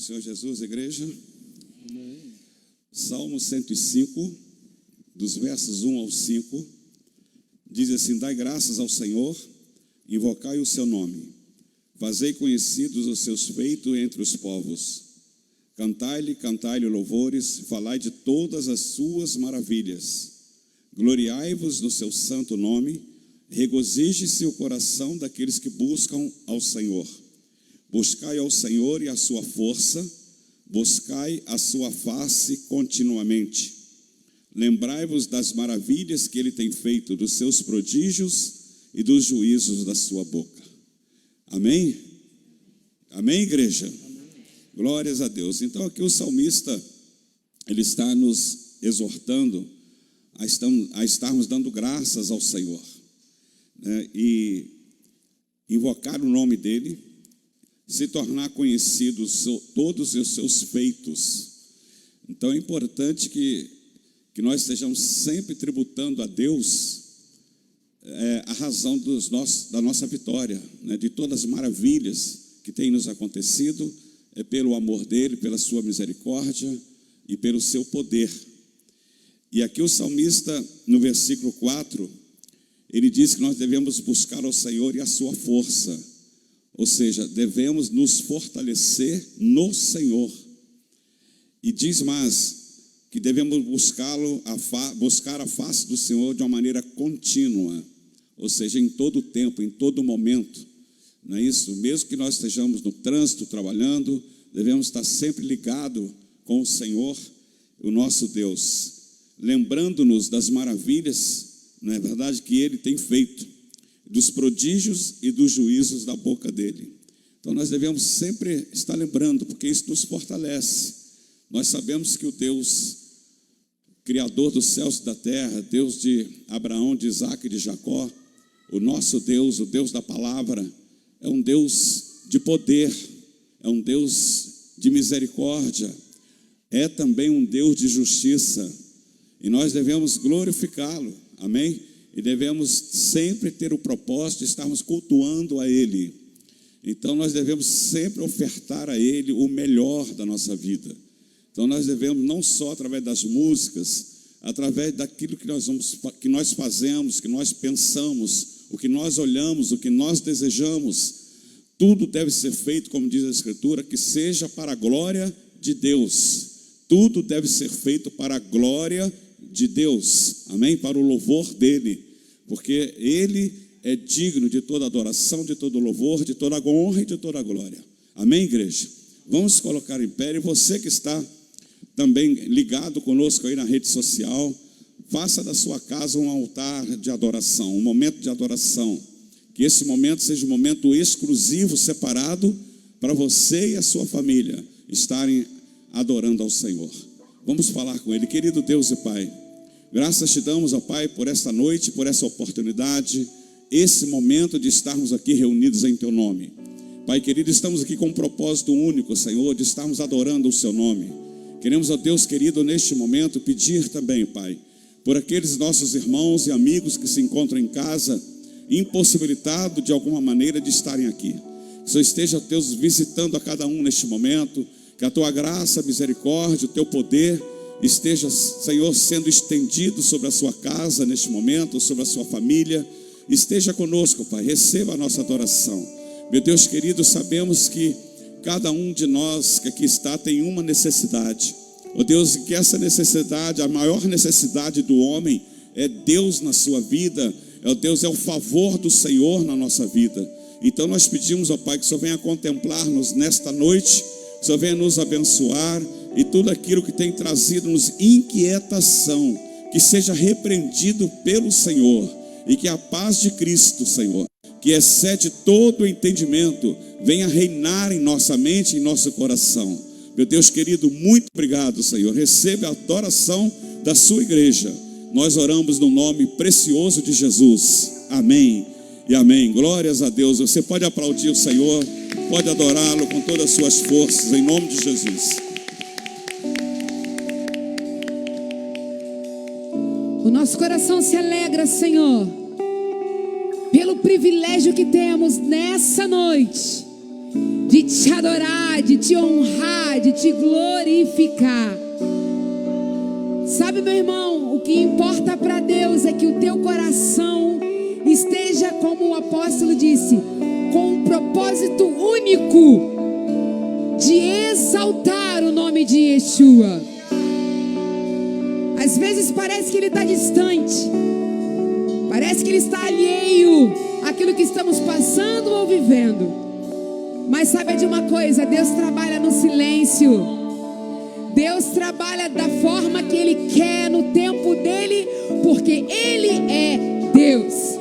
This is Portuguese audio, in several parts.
Senhor Jesus, igreja. Amém. Salmo 105, dos versos 1 ao 5, diz assim: dai graças ao Senhor, invocai o seu nome, fazei conhecidos os seus feitos entre os povos. Cantai-lhe louvores, falai de todas as suas maravilhas. Gloriai-vos no seu santo nome, regozije-se o coração daqueles que buscam ao Senhor. Buscai ao Senhor e a sua força, buscai a sua face continuamente. Lembrai-vos das maravilhas que ele tem feito, dos seus prodígios e dos juízos da sua boca. Amém? Amém, igreja? Amém. Glórias a Deus. Então aqui o salmista, ele está nos exortando a estarmos dando graças ao Senhor, né? E invocar o nome dele, se tornar conhecidos todos os seus feitos. Então é importante que nós estejamos sempre tributando a Deus a razão da nossa vitória, né? De todas as maravilhas que têm nos acontecido, é pelo amor dele, pela sua misericórdia e pelo seu poder. E aqui o salmista, no versículo 4, ele diz que nós devemos buscar ao Senhor e a sua força. Ou seja, devemos nos fortalecer no Senhor. E diz mais, que devemos buscar a face do Senhor de uma maneira contínua. Ou seja, em todo tempo, em todo momento. Não é isso? Mesmo que nós estejamos no trânsito, trabalhando, devemos estar sempre ligados com o Senhor, o nosso Deus. Lembrando-nos das maravilhas, não é verdade, que Ele tem feito, dos prodígios e dos juízos da boca dele. Então nós devemos sempre estar lembrando, porque isso nos fortalece. Nós sabemos que o Deus Criador dos céus e da terra, Deus de Abraão, de Isaac e de Jacó, o nosso Deus, o Deus da palavra, é um Deus de poder, é um Deus de misericórdia, é também um Deus de justiça, e nós devemos glorificá-lo, amém? E devemos sempre ter o propósito de estarmos cultuando a Ele. Então nós devemos sempre ofertar a Ele o melhor da nossa vida. Então nós devemos, não só através das músicas, através daquilo que nós fazemos, que nós pensamos, o que nós olhamos, o que nós desejamos, tudo deve ser feito, como diz a Escritura, que seja para a glória de Deus. Tudo deve ser feito para a glória de Deus, amém? Para o louvor dele, porque ele é digno de toda adoração, de todo louvor, de toda honra e de toda glória, amém, igreja? Vamos colocar em pé, e você que está também ligado conosco aí na rede social, faça da sua casa um altar de adoração, um momento de adoração, que esse momento seja um momento exclusivo, separado, para você e a sua família estarem adorando ao Senhor. Vamos falar com Ele. Querido Deus e Pai, graças te damos, ó Pai, por esta noite, por essa oportunidade, esse momento de estarmos aqui reunidos em Teu nome. Pai querido, estamos aqui com um propósito único, Senhor, de estarmos adorando o Seu nome. Queremos, ó Deus querido, neste momento, pedir também, Pai, por aqueles nossos irmãos e amigos que se encontram em casa, impossibilitados de alguma maneira de estarem aqui. Que o Senhor esteja, Deus, visitando a cada um neste momento, que a Tua graça, a misericórdia, o Teu poder esteja, Senhor, sendo estendido sobre a sua casa neste momento, sobre a sua família. Esteja conosco, Pai, receba a nossa adoração. Meu Deus querido, sabemos que cada um de nós que aqui está tem uma necessidade. Ó Deus, que essa necessidade, a maior necessidade do homem é Deus na sua vida, Deus, é o favor do Senhor na nossa vida. Então nós pedimos, ó Pai, que o Senhor venha contemplar-nos nesta noite, que o Senhor venha nos abençoar, e tudo aquilo que tem trazido-nos inquietação, que seja repreendido pelo Senhor, e que a paz de Cristo, Senhor, que excede todo o entendimento, venha reinar em nossa mente e em nosso coração. Meu Deus querido, muito obrigado, Senhor. Receba a adoração da sua igreja. Nós oramos no nome precioso de Jesus. Amém e amém. Glórias a Deus. Você pode aplaudir o Senhor, pode adorá-lo com todas as suas forças, em nome de Jesus. O nosso coração se alegra, Senhor, pelo privilégio que temos nessa noite de te adorar, de te honrar, de te glorificar. Sabe, meu irmão, o que importa para Deus é que o teu coração esteja, como o apóstolo disse, com um propósito único de exaltar o nome de Yeshua. Às vezes parece que ele está distante, parece que ele está alheio àquilo que estamos passando ou vivendo. Mas sabe de uma coisa, Deus trabalha no silêncio. Deus trabalha da forma que Ele quer, no tempo dEle, porque Ele é Deus.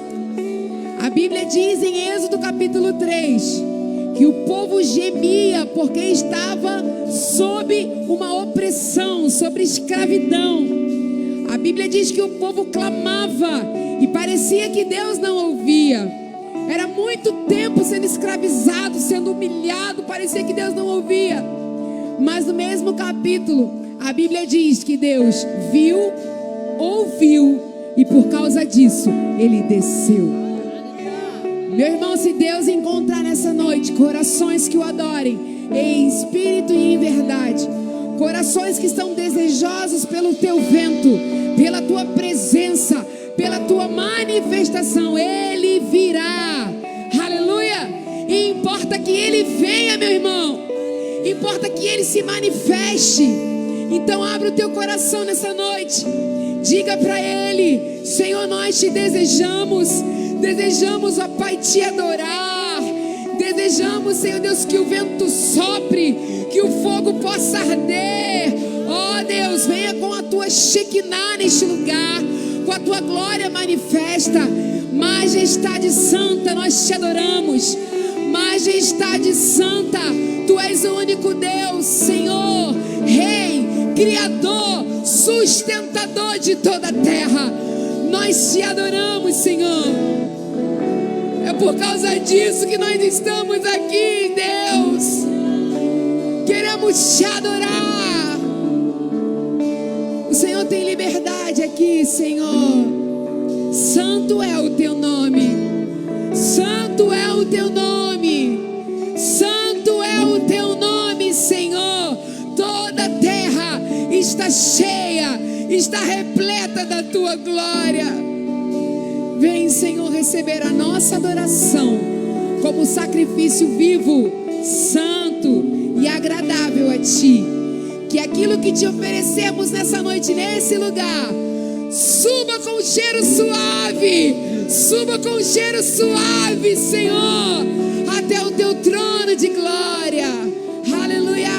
A Bíblia diz em Êxodo capítulo 3, que o povo gemia porque estava sob uma opressão, sobre escravidão. A Bíblia diz que o povo clamava e parecia que Deus não ouvia. Era muito tempo sendo escravizado, sendo humilhado, parecia que Deus não ouvia. Mas no mesmo capítulo, a Bíblia diz que Deus viu, ouviu e por causa disso, Ele desceu. Meu irmão, se Deus encontrar nessa noite corações que o adorem em espírito e em verdade, corações que estão desejosos pelo teu vento, pela tua presença, pela tua manifestação, Ele virá. Aleluia! E importa que Ele venha, meu irmão. Importa que Ele se manifeste. Então abra o teu coração nessa noite. Diga para Ele: Senhor, nós te desejamos. Desejamos, ó Pai, te adorar. Desejamos, Senhor Deus, que o vento sopre, que o fogo possa arder. Ó Deus, venha com a tua Shekinah neste lugar, com a tua glória manifesta. Majestade santa, nós te adoramos. Majestade santa, tu és o único Deus, Senhor, Rei, Criador, sustentador de toda a terra. Nós te adoramos, Senhor. É por causa disso que nós estamos aqui, Deus. Queremos te adorar. O Senhor tem liberdade aqui, Senhor. Santo é o teu nome. Santo é o teu nome. Santo é o teu nome, Senhor. Toda a terra está cheia, está repleta da tua glória. Vem, Senhor, receber a nossa adoração como sacrifício vivo, santo e agradável a Ti. Que aquilo que Te oferecemos nessa noite, nesse lugar, suba com cheiro suave. Suba com cheiro suave, Senhor, até o Teu trono de glória. Aleluia.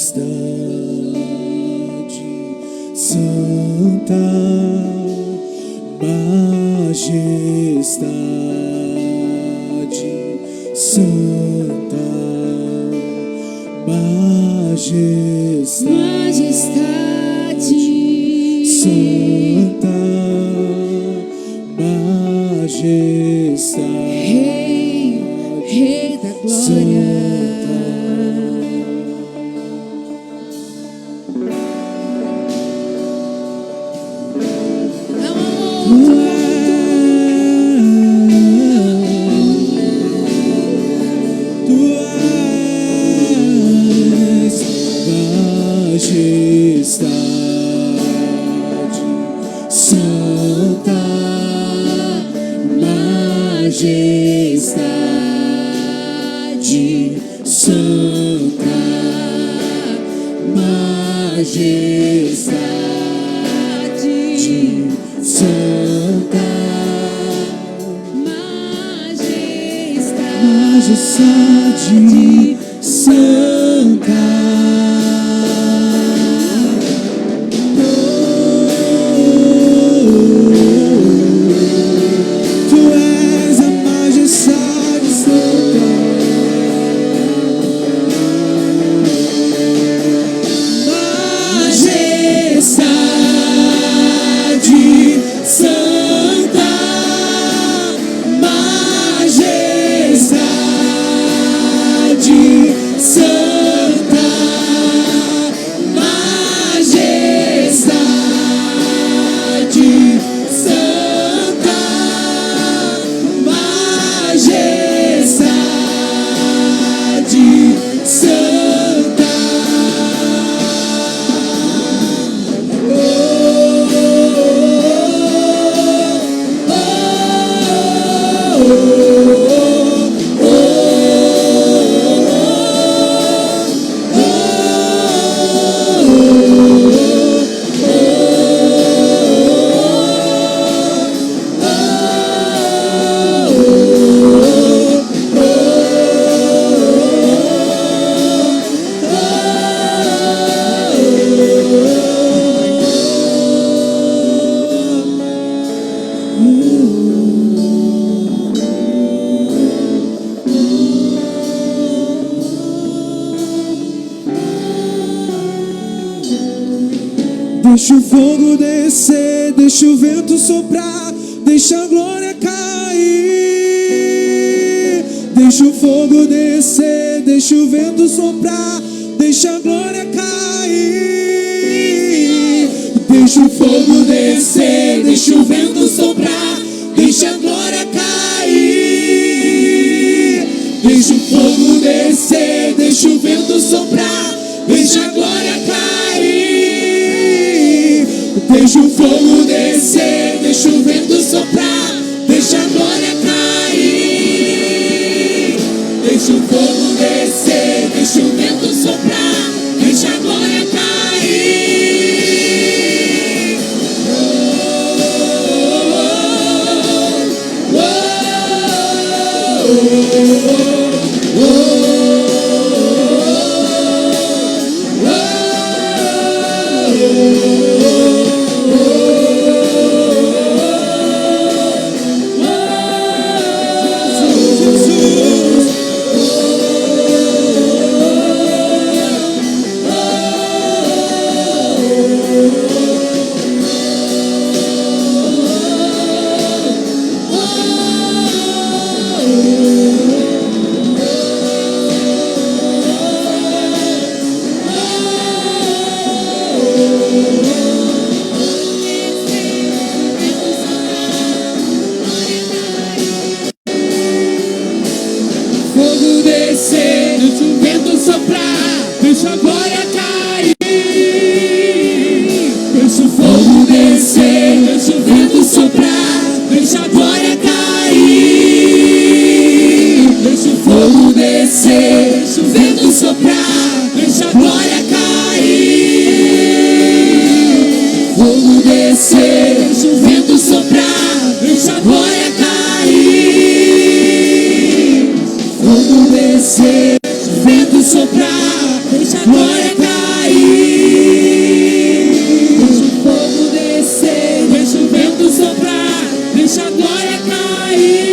Majestade santa, majestade santa, majestade santa, majestade, Rei da glória. Majestade santa, Tu és a majestade santa, majestade santa, majestade Deixa o fogo descer, deixa o vento soprar, deixa a glória cair. Deixa o fogo descer, deixa o vento soprar, deixa a glória cair. Deixa o fogo descer, deixa o vento soprar, deixa a glória cair. Deixa o fogo descer, deixa o vento soprar, deixa a glória cair. Deixa o fogo descer, deixa o vento soprar, deixa a glória cair. Deixa o fogo descer, deixa o vento soprar, deixa a glória cair. Fogo descer, deixa o vento soprar, deixa a glória cair. Deixa o fogo descer, deixa o vento soprar, deixa a glória cair. Deixa o fogo descer, deixa o vento soprar, deixa a glória cair. Fogo descer, deixa o vento soprar, deixa a glória cair. Fogo descer, deixa o vento soprar, deixa a glória cair. Deixa o fogo descer, deixa o vento soprar, deixa a glória cair.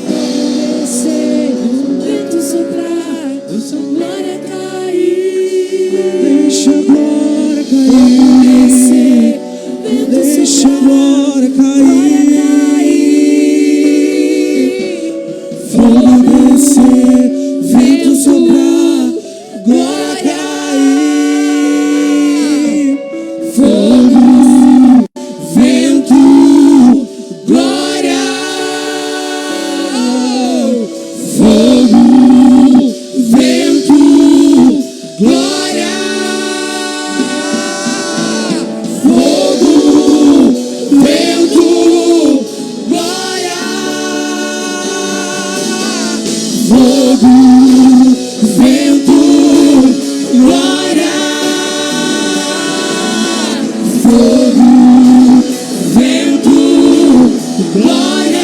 Fogo descer, deixa o vento soprar, deixa a glória cair. Deixa a glória cair. Fogo descer, deixa a glória cair. Fogo descer, vento soprar, glória cair. Fogo, vento, glória. Fogo, vento, glória. Fogo, vento, glória. Fogo, vento, glória. Fogo, vento, glória.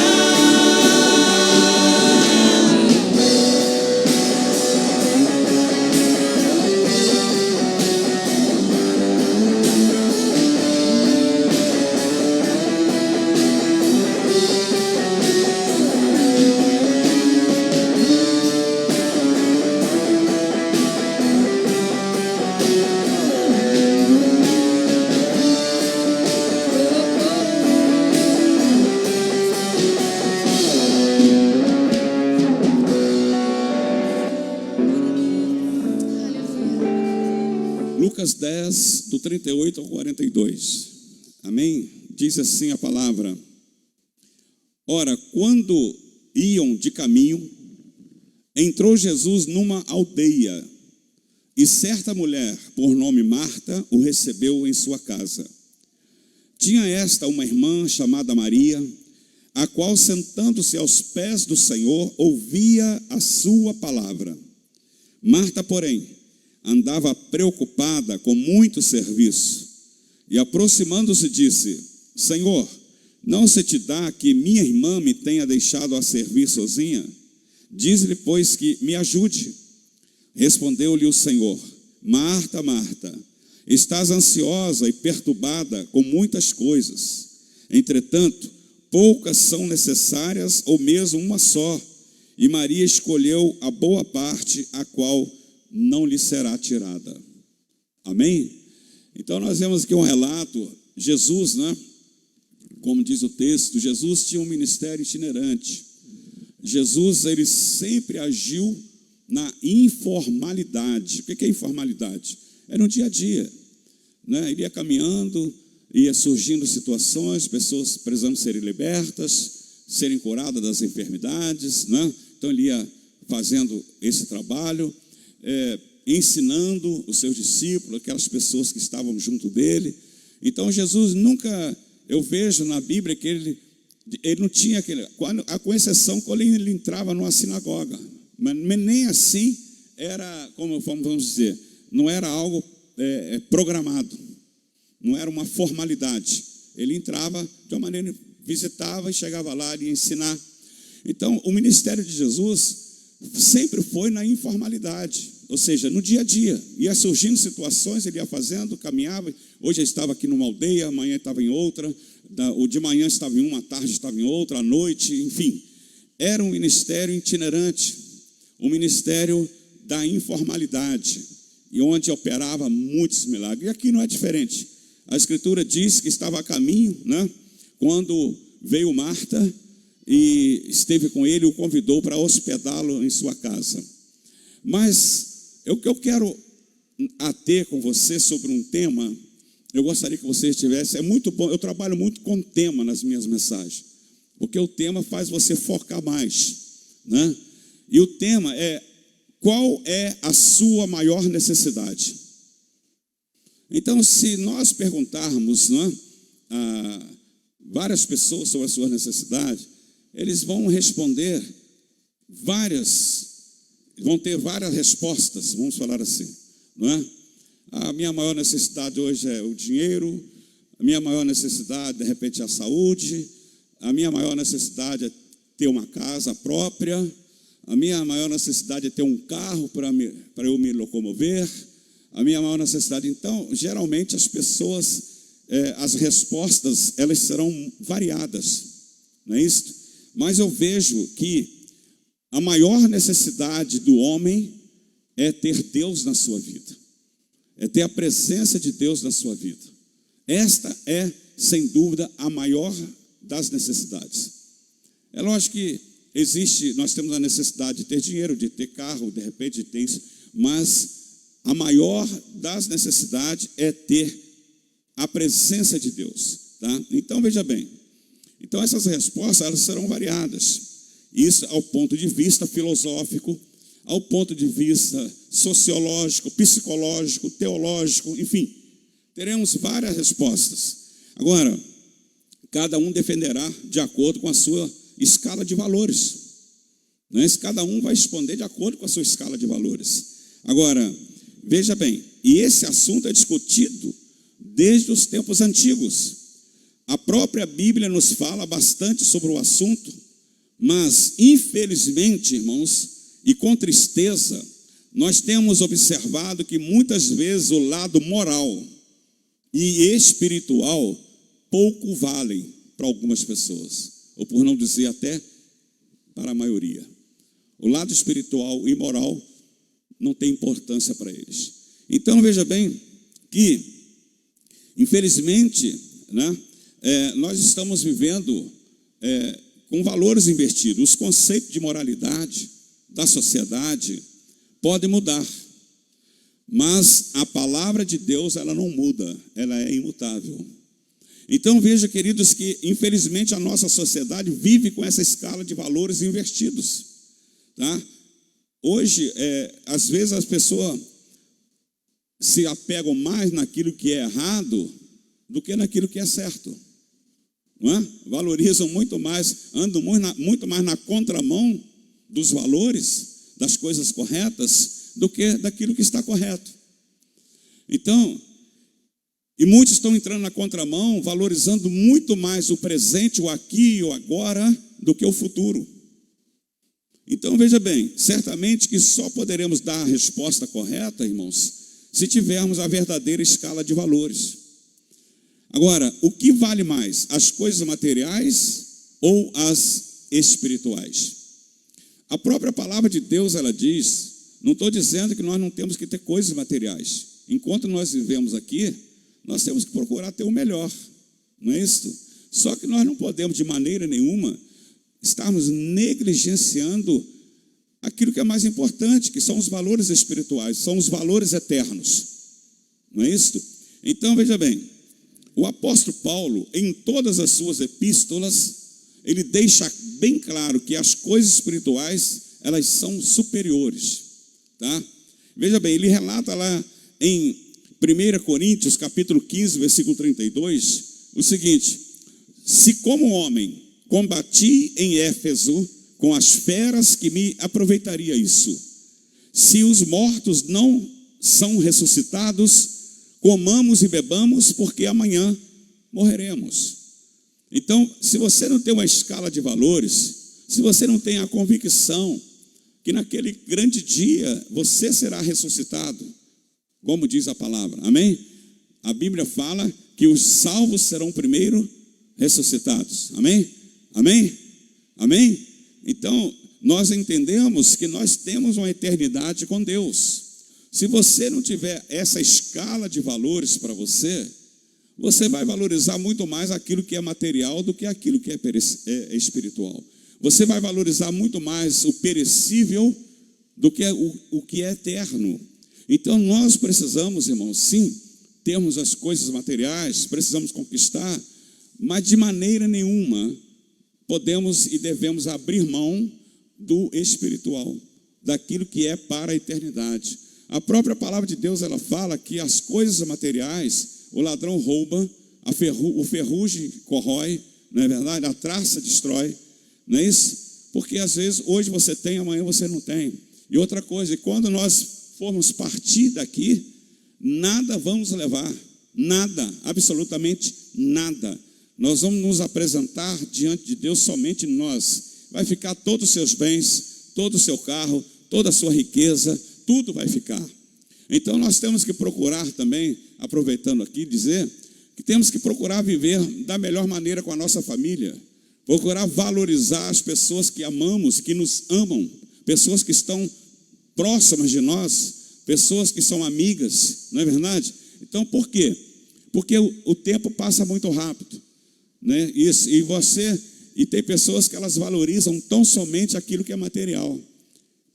Lucas 10, do 38 ao 42. Amém? Diz assim a palavra. Ora, quando iam de caminho, entrou Jesus numa aldeia, e certa mulher, por nome Marta, o recebeu em sua casa. Tinha esta uma irmã chamada Maria, a qual, sentando-se aos pés do Senhor, ouvia a sua palavra. Marta, porém, andava preocupada com muito serviço, e aproximando-se disse: Senhor, não se te dá que minha irmã me tenha deixado a servir sozinha? Diz-lhe, pois, que me ajude. Respondeu-lhe o Senhor: Marta, Marta, estás ansiosa e perturbada com muitas coisas. Entretanto, poucas são necessárias, ou mesmo uma só, e Maria escolheu a boa parte, a qual não lhe será tirada. Amém? Então nós vemos aqui um relato, Jesus, né? Como diz o texto, Jesus tinha um ministério itinerante. Jesus, ele sempre agiu na informalidade. O que é informalidade? É no dia a dia, né? Ele ia caminhando, ia surgindo situações, pessoas precisando serem libertas, serem curadas das enfermidades, né? Então ele ia fazendo esse trabalho, ensinando os seus discípulos, aquelas pessoas que estavam junto dele. Então Jesus nunca, eu vejo na Bíblia que ele não tinha aquele, com exceção quando ele entrava numa sinagoga, mas nem assim era, como vamos dizer, não era algo programado, não era uma formalidade. Ele entrava de uma maneira, visitava e chegava lá e ia ensinar. Então o ministério de Jesus sempre foi na informalidade, ou seja, no dia a dia. Ia surgindo situações, ele ia fazendo, caminhava. Hoje ele estava aqui numa aldeia, amanhã estava em outra, ou de manhã estava em uma, à tarde estava em outra, à noite, enfim. Era um ministério itinerante, um ministério da informalidade, e onde operava muitos milagres. E aqui não é diferente. A Escritura diz que estava a caminho, né, quando veio Marta e esteve com ele, o convidou para hospedá-lo em sua casa. Mas o que eu quero ater com você sobre um tema, eu gostaria que você estivesse, é muito bom, eu trabalho muito com tema nas minhas mensagens, porque o tema faz você focar mais, né? E o tema é: qual é a sua maior necessidade? Então, se nós perguntarmos, né, a várias pessoas sobre a sua necessidade, eles vão responder vão ter várias respostas, vamos falar assim, não é? A minha maior necessidade hoje é o dinheiro, a minha maior necessidade, de repente, é a saúde, a minha maior necessidade é ter uma casa própria, a minha maior necessidade é ter um carro para eu me locomover, a minha maior necessidade. Então, geralmente as pessoas, as respostas, elas serão variadas, não é isso? Mas eu vejo que a maior necessidade do homem é ter Deus na sua vida, é ter a presença de Deus na sua vida. Esta é, sem dúvida, a maior das necessidades. É lógico que nós temos a necessidade de ter dinheiro, de ter carro, de repente de ter isso, mas a maior das necessidades é ter a presença de Deus, tá? Então, veja bem. Então, essas respostas, elas serão variadas. Isso ao ponto de vista filosófico, ao ponto de vista sociológico, psicológico, teológico, enfim. Teremos várias respostas. Agora, cada um defenderá de acordo com a sua escala de valores, né? Cada um vai responder de acordo com a sua escala de valores. Agora, veja bem, e esse assunto é discutido desde os tempos antigos. A própria Bíblia nos fala bastante sobre o assunto, mas, infelizmente, irmãos, e com tristeza, nós temos observado que muitas vezes o lado moral e espiritual pouco valem para algumas pessoas, ou por não dizer até para a maioria. O lado espiritual e moral não tem importância para eles. Então, veja bem que, infelizmente, né, nós estamos vivendo com valores invertidos. Os conceitos de moralidade da sociedade podem mudar, mas a palavra de Deus, ela não muda, ela é imutável. Então veja, queridos, que infelizmente a nossa sociedade vive com essa escala de valores invertidos, tá? Hoje, às vezes as pessoas se apegam mais naquilo que é errado do que naquilo que é certo, não é? Valorizam muito mais, andam muito mais na contramão dos valores, das coisas corretas, do que daquilo que está correto. Então, e muitos estão entrando na contramão, valorizando muito mais o presente, o aqui e o agora, do que o futuro. Então, veja bem, certamente que só poderemos dar a resposta correta, irmãos, se tivermos a verdadeira escala de valores. Agora, o que vale mais, as coisas materiais ou as espirituais? A própria palavra de Deus, ela diz, não estou dizendo que nós não temos que ter coisas materiais. enquanto nós vivemos aqui, nós temos que procurar ter o melhor, não é isso? Só que nós não podemos, de maneira nenhuma, estarmos negligenciando aquilo que é mais importante, que são os valores espirituais, são os valores eternos, não é isso? Então, veja bem, o apóstolo Paulo, em todas as suas epístolas, ele deixa bem claro que as coisas espirituais, elas são superiores, tá? Veja bem, ele relata lá em 1 Coríntios, capítulo 15, versículo 32, o seguinte: se como homem combati em Éfeso com as feras, que me aproveitaria isso? Se os mortos não são ressuscitados, comamos e bebamos, porque amanhã morreremos. Então, se você não tem uma escala de valores, se você não tem a convicção que naquele grande dia você será ressuscitado, como diz a palavra, amém? A Bíblia fala que os salvos serão primeiro ressuscitados, amém? Amém? Amém? Então, nós entendemos que nós temos uma eternidade com Deus. Se você não tiver essa escala de valores para você, você vai valorizar muito mais aquilo que é material do que aquilo que é espiritual. Você vai valorizar muito mais o perecível do que o que é eterno. Então nós precisamos, irmãos, sim, termos as coisas materiais, precisamos conquistar, mas de maneira nenhuma podemos e devemos abrir mão do espiritual, daquilo que é para a eternidade. A própria palavra de Deus, ela fala que as coisas materiais, o ladrão rouba, o ferrugem corrói, não é verdade? A traça destrói, não é isso? Porque às vezes hoje você tem, amanhã você não tem. E outra coisa, quando nós formos partir daqui, nada vamos levar, nada, absolutamente nada. Nós vamos nos apresentar diante de Deus somente nós. Vai ficar todos os seus bens, todo o seu carro, toda a sua riqueza, tudo vai ficar. Então nós temos que procurar também, aproveitando aqui, dizer que temos que procurar viver da melhor maneira com a nossa família, procurar valorizar as pessoas que amamos, que nos amam, pessoas que estão próximas de nós, pessoas que são amigas, não é verdade? Então por quê? Porque o tempo passa muito rápido, né? Isso, e tem pessoas que elas valorizam tão somente aquilo que é material.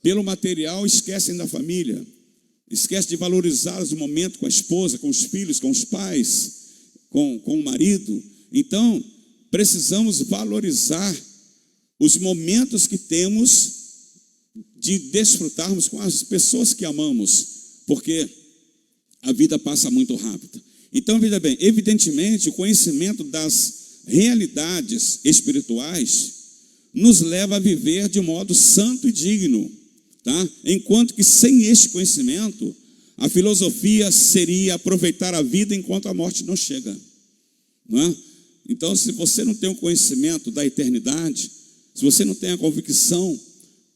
Pelo material esquecem da família, esquecem de valorizar os momentos com a esposa, com os filhos, com os pais, com o marido. Então, precisamos valorizar os momentos que temos de desfrutarmos com as pessoas que amamos, porque a vida passa muito rápido. Então, veja bem, evidentemente, o conhecimento das realidades espirituais nos leva a viver de modo santo e digno, tá? Enquanto que sem este conhecimento, a filosofia seria aproveitar a vida enquanto a morte não chega, não é? Então, se você não tem o conhecimento da eternidade, se você não tem a convicção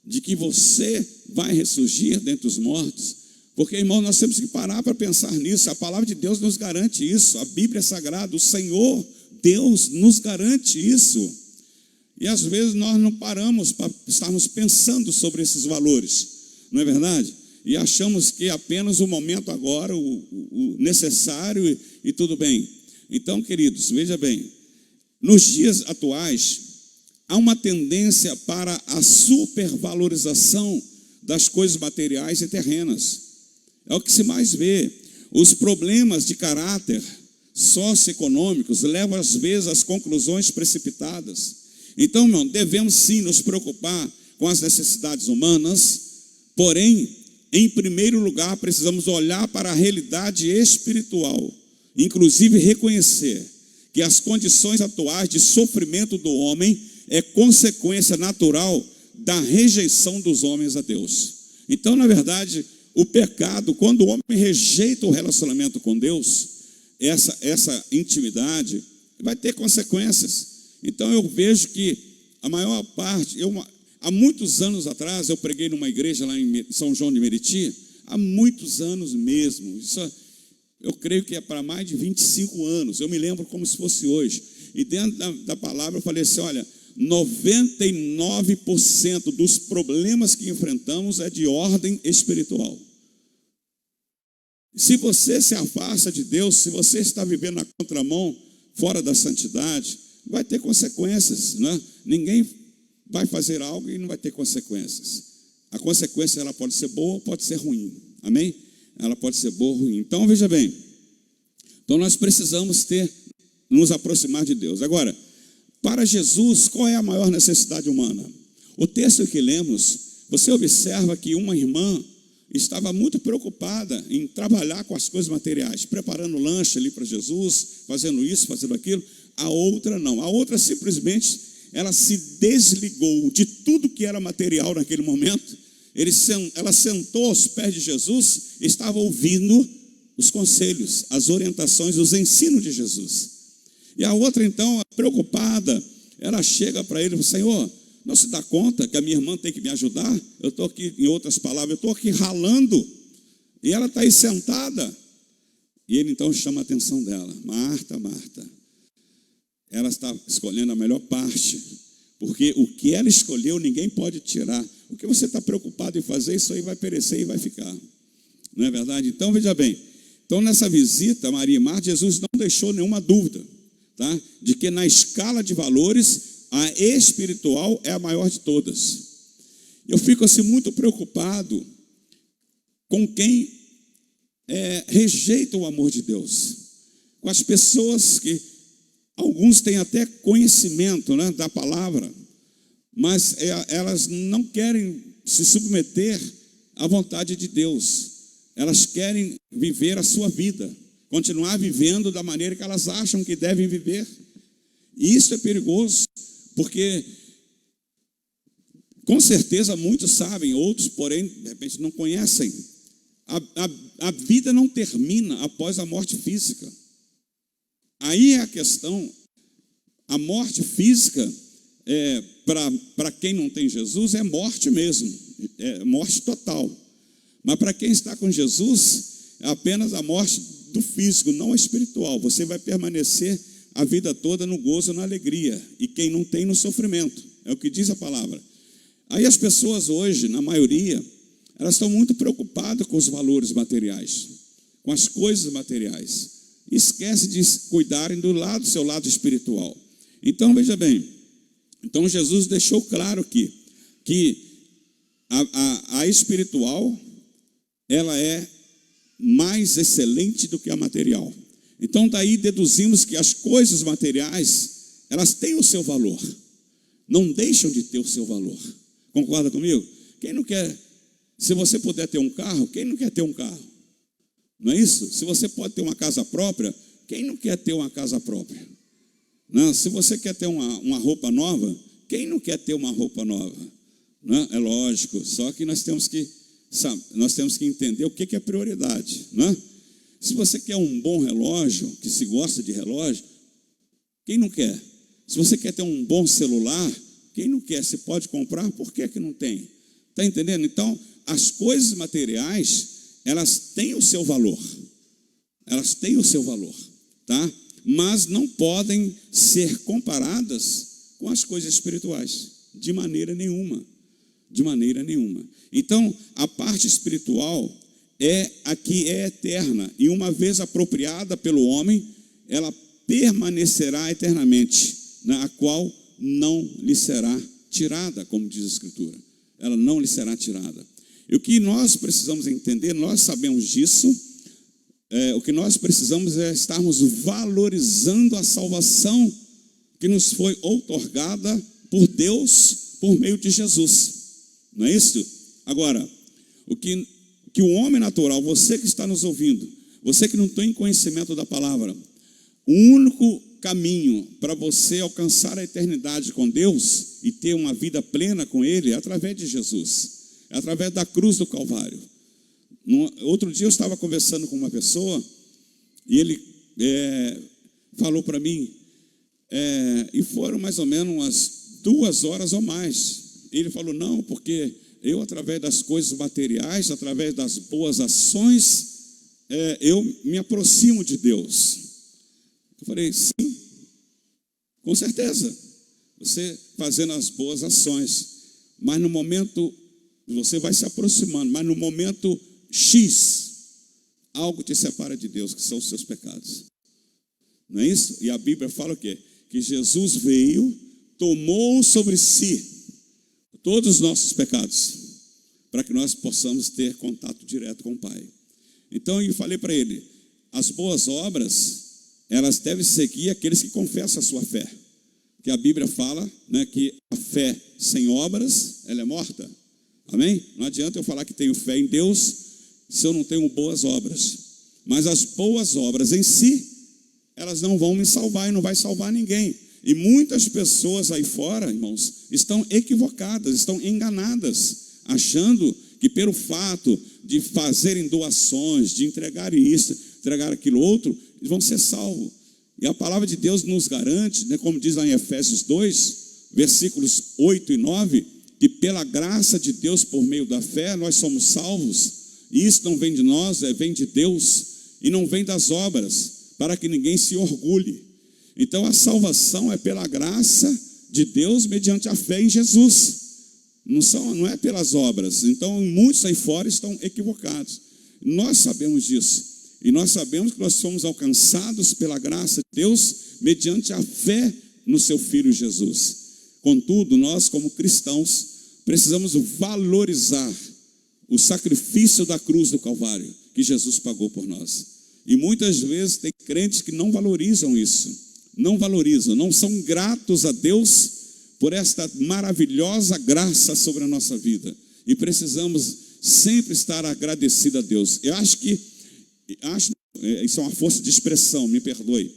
de que você vai ressurgir dentre os mortos, porque, irmão, nós temos que parar para pensar nisso. A palavra de Deus nos garante isso, a Bíblia é sagrada, o Senhor Deus nos garante isso. E às vezes nós não paramos para estarmos pensando sobre esses valores, não é verdade? E achamos que é apenas o momento agora, o necessário e tudo bem. Então, queridos, veja bem, nos dias atuais, há uma tendência para a supervalorização das coisas materiais e terrenas. É o que se mais vê. Os problemas de caráter socioeconômicos levam às vezes às conclusões precipitadas. Então, irmão, devemos sim nos preocupar com as necessidades humanas, porém, em primeiro lugar, precisamos olhar para a realidade espiritual, inclusive reconhecer que as condições atuais de sofrimento do homem é consequência natural da rejeição dos homens a Deus. Então, na verdade, o pecado, quando o homem rejeita o relacionamento com Deus, essa intimidade, vai ter consequências. Então eu vejo que a maior parte, há muitos anos atrás, eu preguei numa igreja lá em São João de Meriti, há muitos anos mesmo, isso, eu creio que é para mais de 25 anos, eu me lembro como se fosse hoje, e dentro da palavra eu falei assim, olha, 99% dos problemas que enfrentamos é de ordem espiritual. Se você se afasta de Deus, se você está vivendo na contramão, fora da santidade, vai ter consequências, né? Ninguém vai fazer algo e não vai ter consequências. A consequência, ela pode ser boa ou pode ser ruim. Amém? Ela pode ser boa ou ruim. Então, veja bem. Então, nós precisamos nos aproximar de Deus. Agora, para Jesus, qual é a maior necessidade humana? O texto que lemos, você observa que uma irmã estava muito preocupada em trabalhar com as coisas materiais, preparando lanche ali para Jesus, fazendo isso, fazendo aquilo. A outra não. A outra simplesmente, ela se desligou de tudo que era material naquele momento. Ela sentou aos pés de Jesus, estava ouvindo os conselhos, as orientações, os ensinos de Jesus. E a outra então, preocupada, ela chega para ele e fala: Senhor, não se dá conta que a minha irmã tem que me ajudar? Eu estou aqui, em outras palavras, eu estou aqui ralando, e ela está aí sentada. E ele então chama a atenção dela: Marta, Marta, ela está escolhendo a melhor parte, porque o que ela escolheu ninguém pode tirar. O que você está preocupado em fazer, isso aí vai perecer e vai ficar. Não é verdade? Então, veja bem. Então, nessa visita, Maria e Marta, Jesus não deixou nenhuma dúvida, tá? De que na escala de valores, a espiritual é a maior de todas. Eu fico assim muito preocupado com quem rejeita o amor de Deus, com as pessoas que alguns têm até conhecimento, né, da palavra, mas elas não querem se submeter à vontade de Deus. Elas querem viver a sua vida, continuar vivendo da maneira que elas acham que devem viver. E isso é perigoso, porque com certeza muitos sabem, outros, porém, de repente não conhecem. A vida não termina após a morte física. Aí é a questão. A morte física, para quem não tem Jesus, é morte mesmo, é morte total. Mas para quem está com Jesus, é apenas a morte do físico, não a espiritual. Você vai permanecer a vida toda no gozo, na alegria, e quem não tem, no sofrimento. É o que diz a palavra. Aí as pessoas hoje, na maioria, elas estão muito preocupadas com os valores materiais, com as coisas materiais. Esquece de cuidarem do seu lado espiritual. Então, veja bem. Então, Jesus deixou claro que a espiritual, ela é mais excelente do que a material. Então, daí deduzimos que as coisas materiais, elas têm o seu valor. Não deixam de ter o seu valor. Concorda comigo? Quem não quer, se você puder ter um carro, quem não quer ter um carro? Não é isso? Se você pode ter uma casa própria, quem não quer ter uma casa própria? Não, se você quer ter uma roupa nova, quem não quer ter uma roupa nova? Não, é lógico, só que nós temos que entender o que é prioridade. Não é? Se você quer um bom relógio, que se gosta de relógio, quem não quer? Se você quer ter um bom celular, quem não quer? Você pode comprar, por que não tem? Está entendendo? Então, as coisas materiais, elas têm o seu valor. Elas têm o seu valor, tá? Mas não podem ser comparadas com as coisas espirituais, de maneira nenhuma. De maneira nenhuma. Então, a parte espiritual é a que é eterna, e uma vez apropriada pelo homem, ela permanecerá eternamente, a qual não lhe será tirada, como diz a Escritura. Ela não lhe será tirada. E o que nós precisamos entender, nós sabemos disso, o que nós precisamos é estarmos valorizando a salvação que nos foi outorgada por Deus por meio de Jesus. Não é isso? Agora, o que o homem natural, você que está nos ouvindo, você que não tem conhecimento da palavra, o único caminho para você alcançar a eternidade com Deus e ter uma vida plena com Ele é através de Jesus, é através da cruz do Calvário. Outro dia eu estava conversando com uma pessoa e ele falou para mim, e foram mais ou menos umas 2 horas ou mais. Ele falou: não, porque eu, através das coisas materiais, através das boas ações, eu me aproximo de Deus. Eu falei: sim, com certeza, você fazendo as boas ações, mas no momento, você vai se aproximando, mas no momento X, algo te separa de Deus, que são os seus pecados. Não é isso? E a Bíblia fala o quê? Que Jesus veio, tomou sobre si todos os nossos pecados, para que nós possamos ter contato direto com o Pai. Então eu falei para ele, as boas obras, elas devem seguir aqueles que confessam a sua fé. Que a Bíblia fala, né, que a fé sem obras, ela é morta. Amém? Não adianta eu falar que tenho fé em Deus, se eu não tenho boas obras. Mas as boas obras em si, elas não vão me salvar e não vai salvar ninguém. E muitas pessoas aí fora, irmãos, estão equivocadas, estão enganadas, achando que pelo fato de fazerem doações, de entregarem isso, entregar aquilo outro, eles vão ser salvos. E a palavra de Deus nos garante, né, como diz lá em Efésios 2, versículos 8 e 9, que pela graça de Deus, por meio da fé, nós somos salvos. E isso não vem de nós, vem de Deus, e não vem das obras, para que ninguém se orgulhe. Então a salvação é pela graça de Deus, mediante a fé em Jesus. Não é pelas obras. Então muitos aí fora estão equivocados. Nós sabemos disso. E nós sabemos que nós somos alcançados pela graça de Deus, mediante a fé no seu Filho Jesus. Contudo, nós como cristãos, precisamos valorizar o sacrifício da cruz do Calvário, que Jesus pagou por nós. E muitas vezes tem crentes que não valorizam isso. Não valorizam, não são gratos a Deus por esta maravilhosa graça sobre a nossa vida. E precisamos sempre estar agradecidos a Deus. Eu acho isso é uma força de expressão, me perdoe.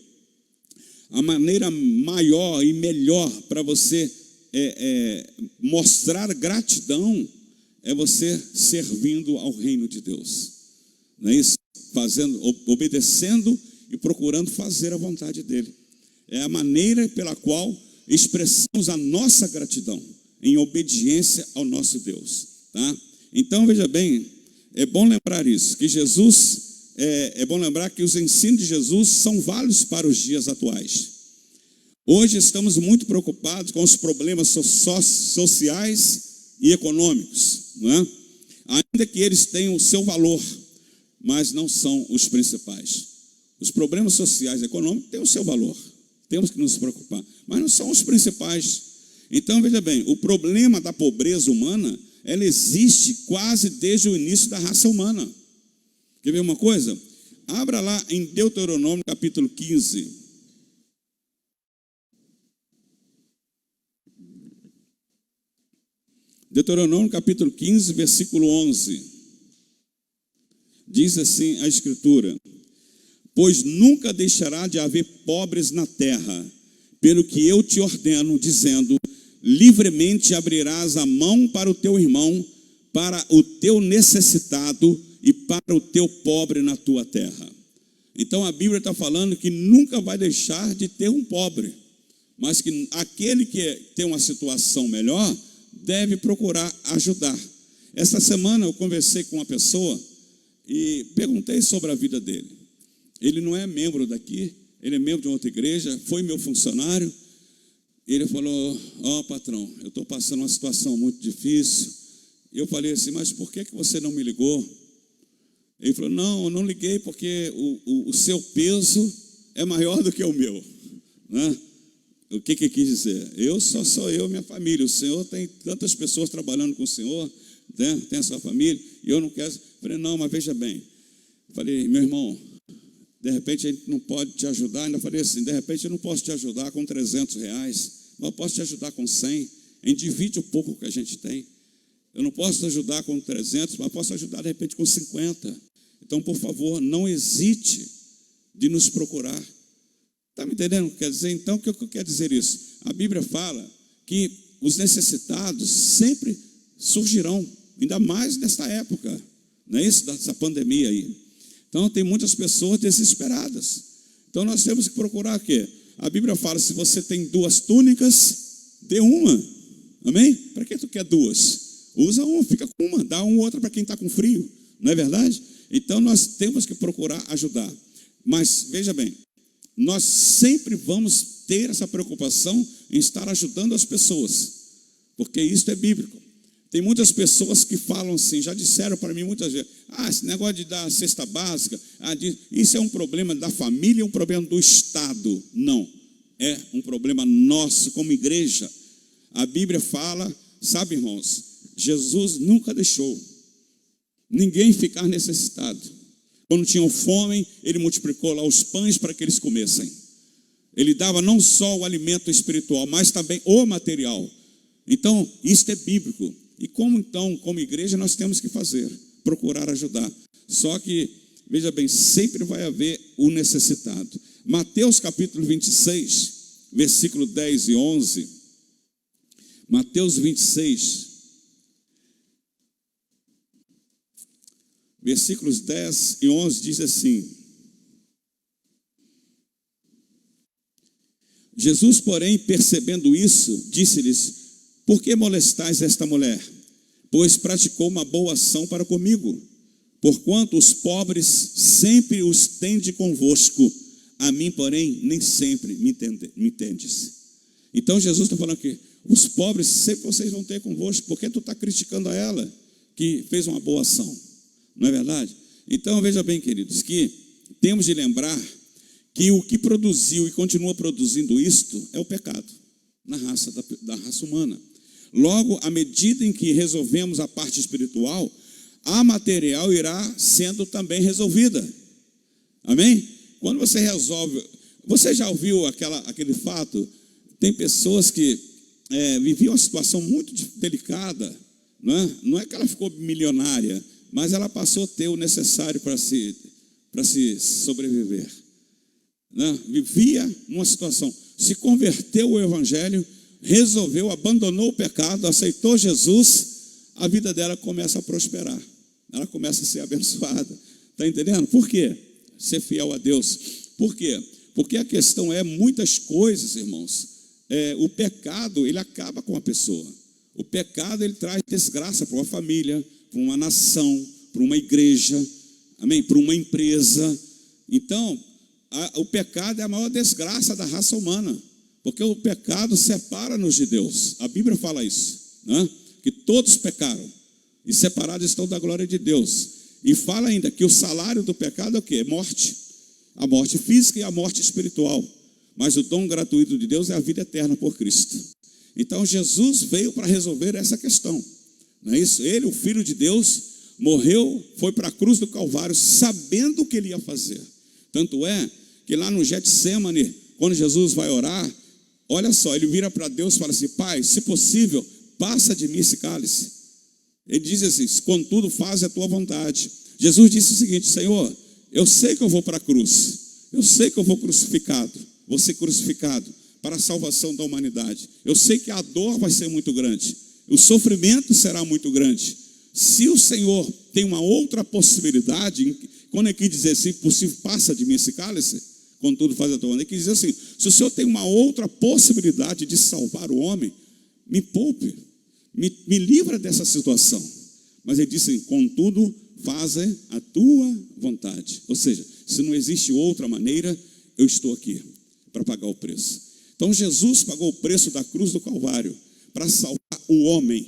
A maneira maior e melhor para você mostrar gratidão é você servindo ao reino de Deus. Não é isso? Obedecendo e procurando fazer a vontade dele. É a maneira pela qual expressamos a nossa gratidão em obediência ao nosso Deus, tá? Então veja bem, é bom lembrar isso, que Jesus, é bom lembrar que os ensinos de Jesus são válidos para os dias atuais. Hoje estamos muito preocupados com os problemas sociais e econômicos, não é? Ainda que eles tenham o seu valor, mas não são os principais. Os problemas sociais e econômicos têm o seu valor, temos que nos preocupar, mas não são os principais. Então veja bem, o problema da pobreza humana, ela existe quase desde o início da raça humana. Quer ver uma coisa? Abra lá em Deuteronômio capítulo 15. Deuteronômio capítulo 15, versículo 11. Diz assim a Escritura: pois nunca deixará de haver pobres na terra, pelo que eu te ordeno, dizendo: livremente abrirás a mão para o teu irmão, para o teu necessitado e para o teu pobre na tua terra. Então a Bíblia está falando que nunca vai deixar de ter um pobre, mas que aquele que tem uma situação melhor deve procurar ajudar. Esta semana eu conversei com uma pessoa e perguntei sobre a vida dele. Ele não é membro daqui, ele é membro de outra igreja, foi meu funcionário. Ele falou: ó, patrão, eu estou passando uma situação muito difícil. E eu falei assim: mas por que você não me ligou? Ele falou: não, eu não liguei porque o seu peso é maior do que o meu, né? O que quis dizer? Só sou eu e minha família. O Senhor tem tantas pessoas trabalhando com o Senhor, né? Tem a sua família, e eu não quero. Eu falei: não, mas veja bem. Eu falei: meu irmão, de repente a gente não pode te ajudar. Ainda falei assim: de repente eu não posso te ajudar com R$300, mas eu posso te ajudar com 100. A gente divide o pouco que a gente tem. Eu não posso te ajudar com 300, mas posso ajudar de repente com 50. Então, por favor, não hesite de nos procurar. Está me entendendo o que quer dizer? Então, o que eu quero dizer isso? A Bíblia fala que os necessitados sempre surgirão, ainda mais nesta época, não é isso? Dessa pandemia aí. Então, tem muitas pessoas desesperadas. Então, nós temos que procurar o quê? A Bíblia fala: se você tem 2 túnicas, dê uma. Amém? Para que tu quer 2? Usa uma, fica com uma, dá uma outra para quem está com frio. Não é verdade? Então, nós temos que procurar ajudar. Mas, veja bem, nós sempre vamos ter essa preocupação em estar ajudando as pessoas, porque isso é bíblico. Tem muitas pessoas que falam assim, já disseram para mim muitas vezes, esse negócio de dar cesta básica, isso é um problema da família, é um problema do Estado. Não, é um problema nosso como igreja. A Bíblia fala, sabe, irmãos, Jesus nunca deixou ninguém ficar necessitado. Quando tinham fome, ele multiplicou lá os pães para que eles comessem. Ele dava não só o alimento espiritual, mas também o material. Então, isso é bíblico. E como então, como igreja, nós temos que fazer? Procurar ajudar. Só que, veja bem, sempre vai haver o necessitado. Mateus capítulo 26, versículo 10 e 11. Mateus 26, versículos 10 e 11 diz assim: Jesus, porém, percebendo isso, disse-lhes: por que molestais esta mulher? Pois praticou uma boa ação para comigo. Porquanto os pobres sempre os tende convosco, a mim, porém, nem sempre me entendes. Então Jesus está falando aqui, os pobres sempre vocês vão ter convosco, porque tu está criticando a ela, que fez uma boa ação. Não é verdade? Então, veja bem, queridos, que temos de lembrar que o que produziu e continua produzindo isto é o pecado na raça da raça humana. Logo, à medida em que resolvemos a parte espiritual, a material irá sendo também resolvida. Amém? Quando você resolve... Você já ouviu aquele fato? Tem pessoas que viviam uma situação muito delicada, não é? Não é que ela ficou milionária, mas ela passou a ter o necessário para se sobreviver. Né? Vivia numa situação, se converteu ao Evangelho, resolveu, abandonou o pecado, aceitou Jesus, a vida dela começa a prosperar, ela começa a ser abençoada. Está entendendo? Por quê? Ser fiel a Deus. Por quê? Porque a questão é muitas coisas, irmãos. O pecado, ele acaba com a pessoa. O pecado, ele traz desgraça para uma família, para uma nação, para uma igreja, amém? Para uma empresa. Então, o pecado é a maior desgraça da raça humana, porque o pecado separa-nos de Deus. A Bíblia fala isso, né? Que todos pecaram e separados estão da glória de Deus. E fala ainda que o salário do pecado é o quê? É morte. A morte física e a morte espiritual. Mas o dom gratuito de Deus é a vida eterna por Cristo. Então Jesus veio para resolver essa questão. Não é isso? Ele, o Filho de Deus, morreu, foi para a cruz do Calvário, sabendo o que ele ia fazer. Tanto é que lá no Getsemane, quando Jesus vai orar, olha só, ele vira para Deus e fala assim: Pai, se possível, passa de mim esse cálice. Ele diz assim: contudo, faz a tua vontade. Jesus disse o seguinte: Senhor, eu sei que eu vou para a cruz, eu sei que eu vou ser crucificado para a salvação da humanidade. Eu sei que a dor vai ser muito grande, o sofrimento será muito grande. Se o Senhor tem uma outra possibilidade, quando ele quis dizer assim, possível, passa de mim esse cálice, contudo faz a tua vontade, ele quis dizer assim: se o Senhor tem uma outra possibilidade de salvar o homem, me poupe, me livra dessa situação. Mas ele disse: contudo, faz a tua vontade. Ou seja, se não existe outra maneira, eu estou aqui para pagar o preço. Então Jesus pagou o preço da cruz do Calvário para salvar o homem.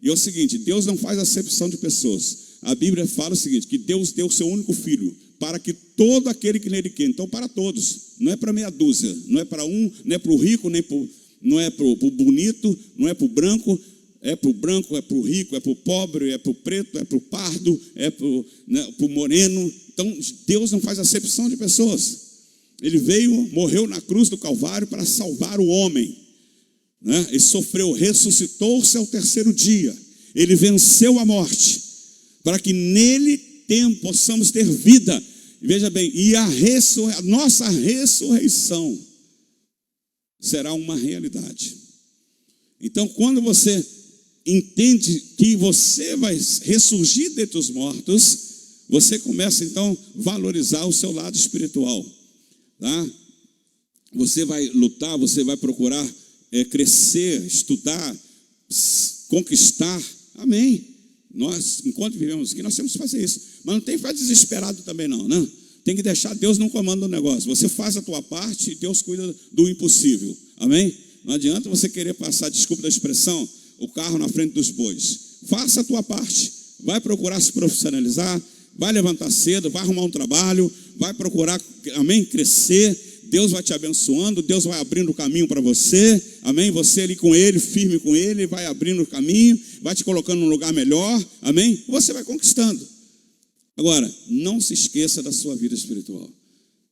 E é o seguinte: Deus não faz acepção de pessoas. A Bíblia fala o seguinte, que Deus deu o seu único filho para que todo aquele que nele quer. Então, para todos, não é para meia dúzia, não é para um, não é para o rico, não é para o bonito, não é para o branco. É para o branco, é para o rico, é para o pobre, é para o preto, é para o pardo, é para o moreno. Então, Deus não faz acepção de pessoas. Ele veio, morreu na cruz do Calvário para salvar o homem, né? Ele sofreu, ressuscitou-se ao terceiro dia. Ele venceu a morte, para que nele possamos ter vida. E veja bem, e a nossa ressurreição será uma realidade. Então, quando você entende que você vai ressurgir dentre os mortos, você começa então a valorizar o seu lado espiritual, tá? Você vai lutar, você vai procurar crescer, estudar, conquistar, amém? Nós, enquanto vivemos aqui, nós temos que fazer isso, mas não tem que ficar desesperado também não, né? Tem que deixar Deus no comando do negócio. Você faz a tua parte e Deus cuida do impossível, amém? Não adianta você querer passar, desculpa da expressão, o carro na frente dos bois. faça a tua parte. Vai procurar se profissionalizar, vai levantar cedo, vai arrumar um trabalho, vai procurar, amém, crescer. Deus vai te abençoando, Deus vai abrindo o caminho para você, amém? Você ali com Ele, firme com Ele, vai abrindo o caminho, vai te colocando num lugar melhor, amém? Você vai conquistando. Agora, não se esqueça da sua vida espiritual.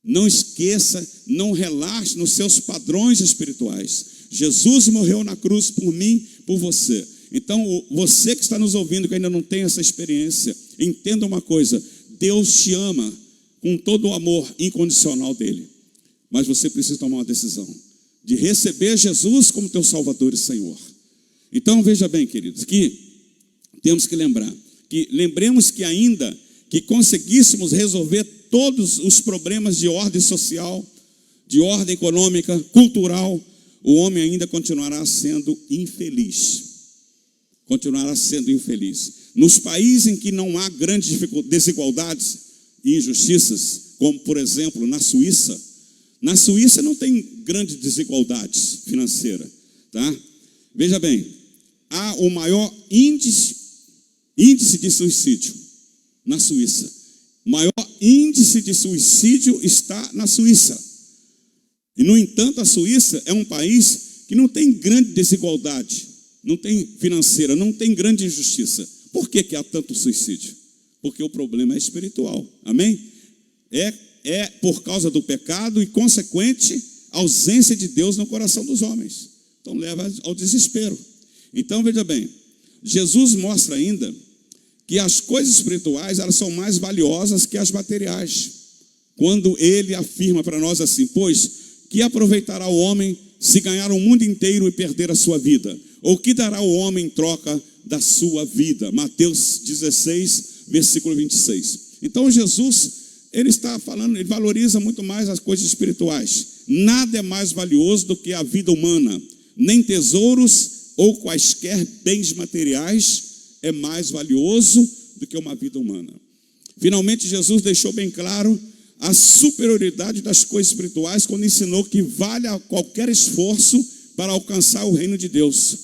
Não esqueça, não relaxe nos seus padrões espirituais. Jesus morreu na cruz por mim, por você. Então, você que está nos ouvindo, que ainda não tem essa experiência, entenda uma coisa: Deus te ama com todo o amor incondicional dele. Mas você precisa tomar uma decisão de receber Jesus como teu Salvador e Senhor. Então, veja bem, queridos, que temos que lembrar, lembremos que ainda que conseguíssemos resolver todos os problemas de ordem social, de ordem econômica, cultural, o homem ainda continuará sendo infeliz. Continuará sendo infeliz. Nos países em que não há grandes desigualdades e injustiças, como por exemplo na Suíça não tem grandes desigualdades financeiras, tá? Veja bem, há o maior índice de suicídio na Suíça. O maior índice de suicídio está na Suíça. E, no entanto, a Suíça é um país que não tem grande desigualdade, não tem financeira, não tem grande injustiça. Por que há tanto suicídio? Porque o problema é espiritual, amém? É por causa do pecado e consequente ausência de Deus no coração dos homens. Então leva ao desespero. Então veja bem, Jesus mostra ainda que as coisas espirituais, elas são mais valiosas que as materiais. Quando ele afirma para nós assim: pois que aproveitará o homem se ganhar o mundo inteiro e perder a sua vida? Ou que dará o homem em troca da sua vida? Mateus 16, versículo 26. Então Jesus, ele está falando, ele valoriza muito mais as coisas espirituais. Nada é mais valioso do que a vida humana. Nem tesouros ou quaisquer bens materiais é mais valioso do que uma vida humana. Finalmente, Jesus deixou bem claro a superioridade das coisas espirituais quando ensinou que vale a qualquer esforço para alcançar o reino de Deus.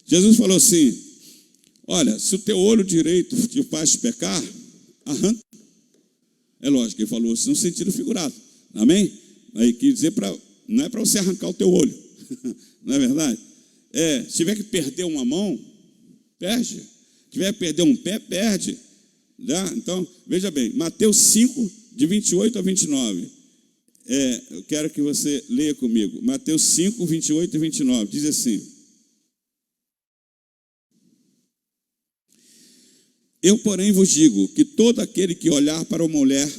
Jesus falou assim: olha, se o teu olho direito te faz pecar, arranca. É lógico, ele falou isso no sentido figurado, amém? Aí quer dizer, não é para você arrancar o teu olho, não é verdade? Se tiver que perder uma mão, perde. Se tiver que perder um pé, perde. Né? Então, veja bem, Mateus 5, de 28 a 29. Eu quero que você leia comigo. Mateus 5, 28 e 29, diz assim: eu, porém, vos digo que todo aquele que olhar para uma mulher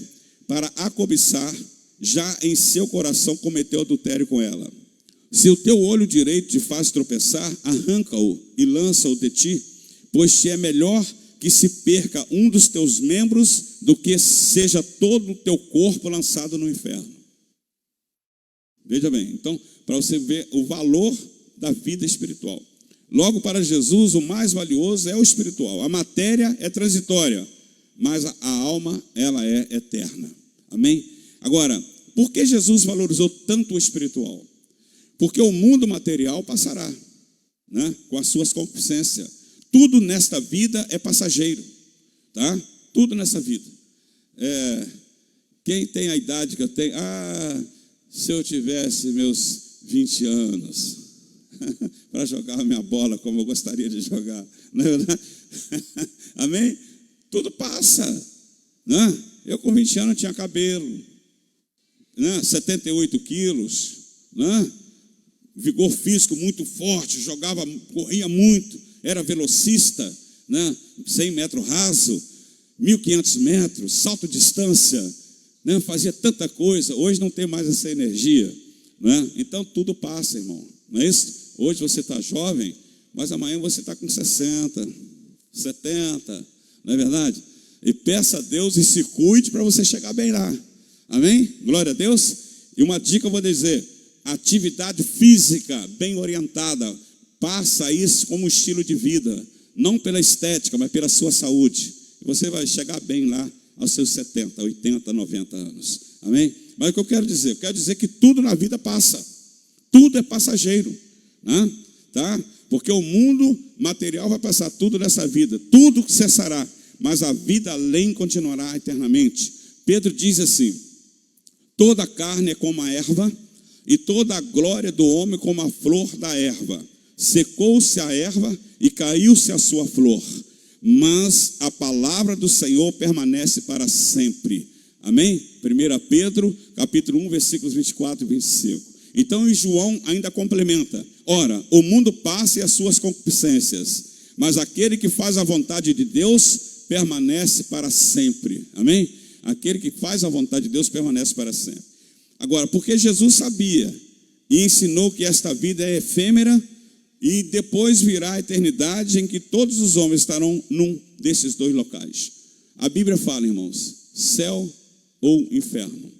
para a cobiçar, já em seu coração cometeu adultério com ela. Se o teu olho direito te faz tropeçar, arranca-o e lança-o de ti, pois te é melhor que se perca um dos teus membros do que seja todo o teu corpo lançado no inferno. Veja bem, então, para você ver o valor da vida espiritual. Logo, para Jesus, o mais valioso é o espiritual. A matéria é transitória, mas a alma, ela é eterna. Amém? Agora, por que Jesus valorizou tanto o espiritual? Porque o mundo material passará, né, com as suas concupiscências. Tudo nesta vida é passageiro, tá? Tudo nessa vida. Quem tem a idade que eu tenho, se eu tivesse meus 20 anos para jogar a minha bola como eu gostaria de jogar, não é verdade? Amém? Tudo passa, né? Eu com 20 anos tinha cabelo, né? 78 quilos, né? Vigor físico muito forte, jogava, corria muito, era velocista, né? 100 metros raso, 1.500 metros, salto distância, né? Fazia tanta coisa. Hoje não tem mais essa energia, né? Então tudo passa, irmão, não é isso? Hoje você está jovem, mas amanhã você está com 60, 70, não é verdade? E peça a Deus e se cuide para você chegar bem lá, amém? Glória a Deus. E uma dica eu vou dizer: atividade física bem orientada, passa isso como estilo de vida, não pela estética, mas pela sua saúde. Você vai chegar bem lá aos seus 70, 80, 90 anos, amém? Mas o que eu quero dizer? Eu quero dizer que tudo na vida passa, tudo é passageiro, né? Tá? Porque o mundo material vai passar, tudo nessa vida, tudo cessará, mas a vida além continuará eternamente. Pedro diz assim: toda a carne é como a erva, e toda a glória do homem como a flor da erva. Secou-se a erva e caiu-se a sua flor, mas a palavra do Senhor permanece para sempre. Amém? 1 Pedro, capítulo 1, versículos 24 e 25. Então, em João ainda complementa: ora, o mundo passa e as suas concupiscências, mas aquele que faz a vontade de Deus permanece para sempre. Amém? Aquele que faz a vontade de Deus permanece para sempre. Agora, porque Jesus sabia e ensinou que esta vida é efêmera e depois virá a eternidade em que todos os homens estarão num desses dois locais. A Bíblia fala, irmãos, céu ou inferno.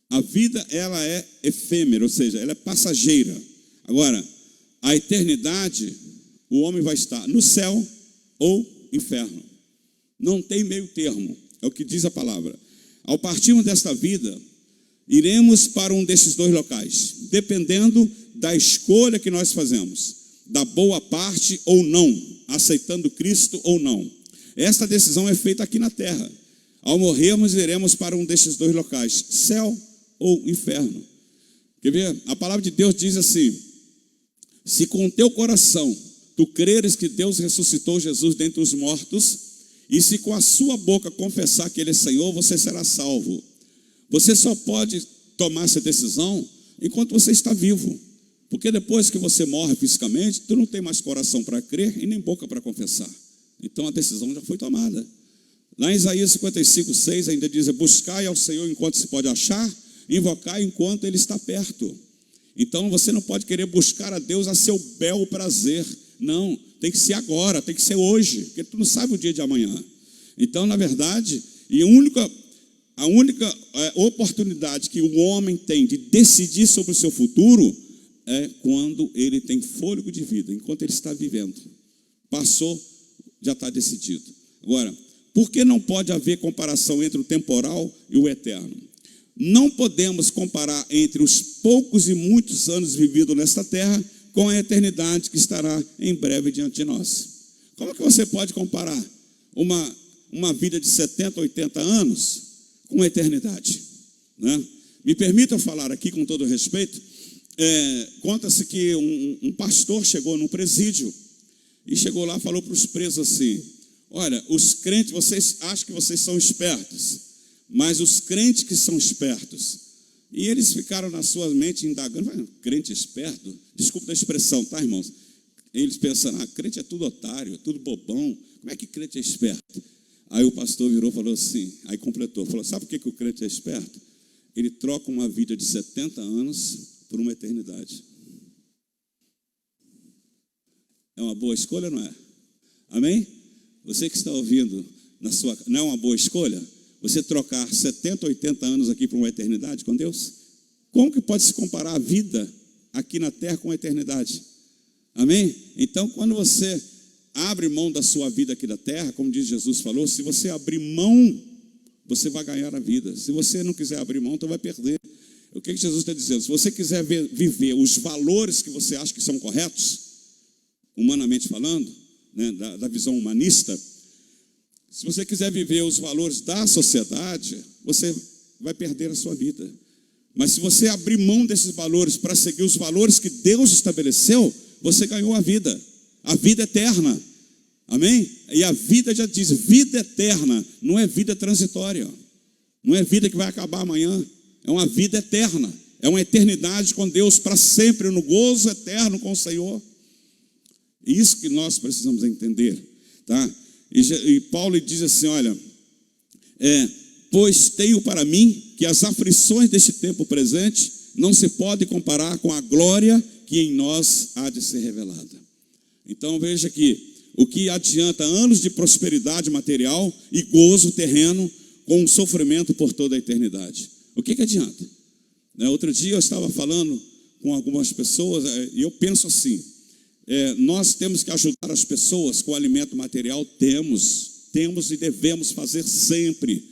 A vida, ela é efêmera, ou seja, ela é passageira. Agora, a eternidade, o homem vai estar no céu ou inferno. Não tem meio termo, é o que diz a palavra. Ao partirmos desta vida, iremos para um desses dois locais, dependendo da escolha que nós fazemos, da boa parte ou não, aceitando Cristo ou não. Esta decisão é feita aqui na terra. Ao morrermos, iremos para um desses dois locais, céu ou inferno. Quer ver? A palavra de Deus diz assim: se com teu coração tu creres que Deus ressuscitou Jesus dentre os mortos, e se com a sua boca confessar que Ele é Senhor, você será salvo. Você só pode tomar essa decisão enquanto você está vivo, porque depois que você morre fisicamente, tu não tem mais coração para crer e nem boca para confessar. Então a decisão já foi tomada. Lá em Isaías 55:6 ainda diz: buscai ao Senhor enquanto se pode achar, invocai enquanto Ele está perto. Então você não pode querer buscar a Deus a seu bel prazer. Não, tem que ser agora, tem que ser hoje, porque tu não sabe o dia de amanhã. Então, na verdade, a única oportunidade que o homem tem de decidir sobre o seu futuro é quando ele tem fôlego de vida, enquanto ele está vivendo. Passou, já está decidido. Agora, por que não pode haver comparação entre o temporal e o eterno? Não podemos comparar entre os poucos e muitos anos vividos nesta terra com a eternidade que estará em breve diante de nós. Como que você pode comparar uma vida de 70, 80 anos com a eternidade? Né? Me permita falar aqui com todo respeito. Conta-se que um pastor chegou num presídio e chegou lá e falou para os presos assim: olha, os crentes, vocês acham que vocês são espertos, mas os crentes que são espertos. E eles ficaram na sua mente indagando: crente esperto? Desculpa da expressão, tá, irmãos? Eles pensando: crente é tudo otário, é tudo bobão, como é que crente é esperto? Aí o pastor virou e falou assim, aí completou, falou: sabe por que o crente é esperto? Ele troca uma vida de 70 anos por uma eternidade. É uma boa escolha, não é? Amém? Você que está ouvindo, não é uma boa escolha? Você trocar 70, 80 anos aqui por uma eternidade com Deus? Como que pode se comparar a vida aqui na terra com a eternidade? Amém? Então, quando você abre mão da sua vida aqui da terra, como diz Jesus falou, se você abrir mão, você vai ganhar a vida. Se você não quiser abrir mão, então vai perder. O que Jesus está dizendo? Se você quiser viver os valores que você acha que são corretos, humanamente falando, né, da visão humanista, se você quiser viver os valores da sociedade, você vai perder a sua vida. Mas se você abrir mão desses valores para seguir os valores que Deus estabeleceu, você ganhou a vida eterna. Amém? E a vida, já diz, vida eterna, não é vida transitória, não é vida que vai acabar amanhã, é uma vida eterna, é uma eternidade com Deus para sempre, no gozo eterno com o Senhor. Isso que nós precisamos entender, tá? E Paulo diz assim: olha, pois tenho para mim que as aflições deste tempo presente não se podem comparar com a glória que em nós há de ser revelada. Então veja que o que adianta anos de prosperidade material e gozo terreno com um sofrimento por toda a eternidade? O que adianta? Outro dia eu estava falando com algumas pessoas e eu penso assim: nós temos que ajudar as pessoas com alimento material, temos e devemos fazer sempre,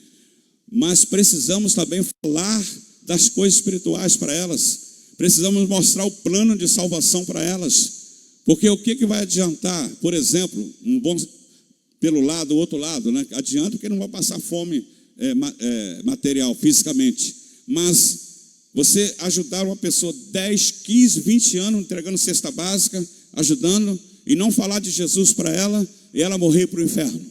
mas precisamos também falar das coisas espirituais para elas, precisamos mostrar o plano de salvação para elas, Porque o que vai adiantar, por exemplo, um bom pelo lado, o outro lado, né? Adianta porque não vai passar fome material, fisicamente. Mas você ajudar uma pessoa 10, 15, 20 anos entregando cesta básica, ajudando, e não falar de Jesus para ela, e ela morrer para o inferno.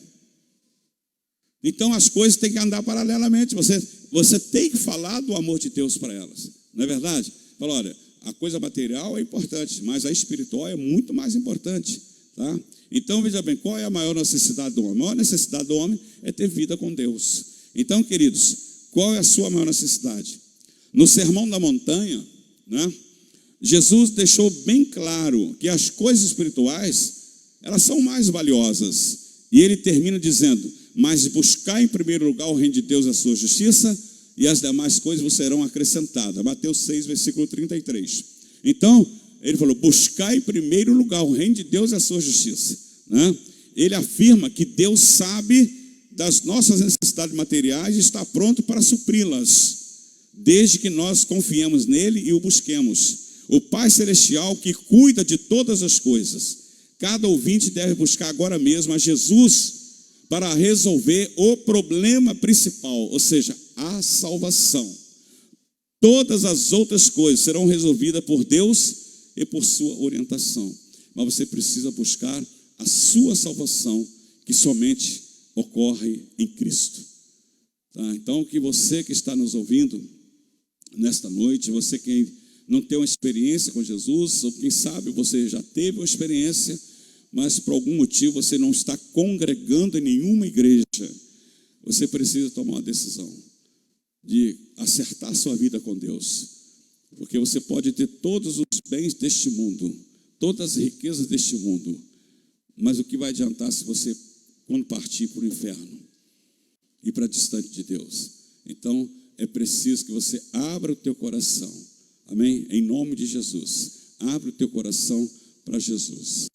Então as coisas têm que andar paralelamente. Você tem que falar do amor de Deus para elas, não é verdade? Fala, olha, a coisa material é importante, mas a espiritual é muito mais importante, tá? Então veja bem, qual é a maior necessidade do homem? A maior necessidade do homem é ter vida com Deus. Então, queridos, qual é a sua maior necessidade? No Sermão da Montanha, né, Jesus deixou bem claro que as coisas espirituais, elas são mais valiosas. E ele termina dizendo, mas buscar em primeiro lugar o reino de Deus e a sua justiça, e as demais coisas vos serão acrescentadas. Mateus 6, versículo 33. Então, ele falou, buscar em primeiro lugar o reino de Deus e a sua justiça, né? Ele afirma que Deus sabe das nossas necessidades materiais e está pronto para supri-las, desde que nós confiemos nele e o busquemos. O Pai Celestial que cuida de todas as coisas. Cada ouvinte deve buscar agora mesmo a Jesus para resolver o problema principal, ou seja, a salvação. Todas as outras coisas serão resolvidas por Deus e por sua orientação. Mas você precisa buscar a sua salvação, que somente ocorre em Cristo. Tá? Então, que você que está nos ouvindo nesta noite, você que não tem uma experiência com Jesus, ou quem sabe você já teve uma experiência, mas por algum motivo você não está congregando em nenhuma igreja, você precisa tomar uma decisão de acertar sua vida com Deus. Porque você pode ter todos os bens deste mundo, todas as riquezas deste mundo, mas o que vai adiantar se você, quando partir para o inferno, ir para distante de Deus? Então, é preciso que você abra o teu coração, amém? Em nome de Jesus, abra o teu coração para Jesus.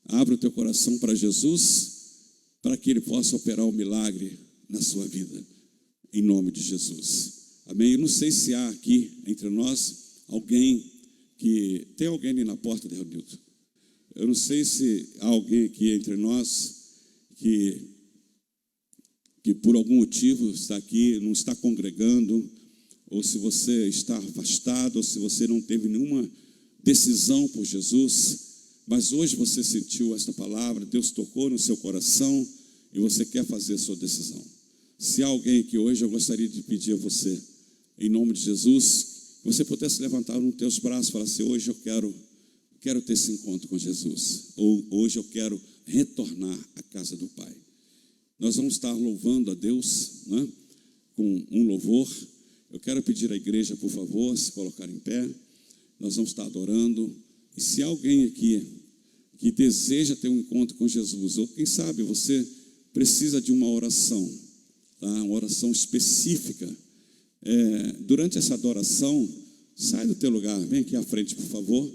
Abra o teu coração para Jesus, para que Ele possa operar um milagre na sua vida, em nome de Jesus. Amém? Eu não sei se há aqui entre nós alguém que... Tem alguém ali na porta, Nilton? Eu não sei se há alguém aqui entre nós que por algum motivo está aqui, não está congregando, ou se você está afastado, ou se você não teve nenhuma decisão por Jesus, mas hoje você sentiu esta palavra, Deus tocou no seu coração e você quer fazer a sua decisão. Se há alguém aqui hoje, eu gostaria de pedir a você, em nome de Jesus, que você pudesse levantar nos teus braços e falar assim, hoje eu quero ter esse encontro com Jesus, ou hoje eu quero retornar à casa do Pai. Nós vamos estar louvando a Deus, né, com um louvor. Eu quero pedir à igreja, por favor, se colocar em pé. Nós vamos estar adorando. E se há alguém aqui que deseja ter um encontro com Jesus, ou quem sabe você precisa de uma oração, tá? Uma oração específica, durante essa adoração, sai do teu lugar, vem aqui à frente, por favor,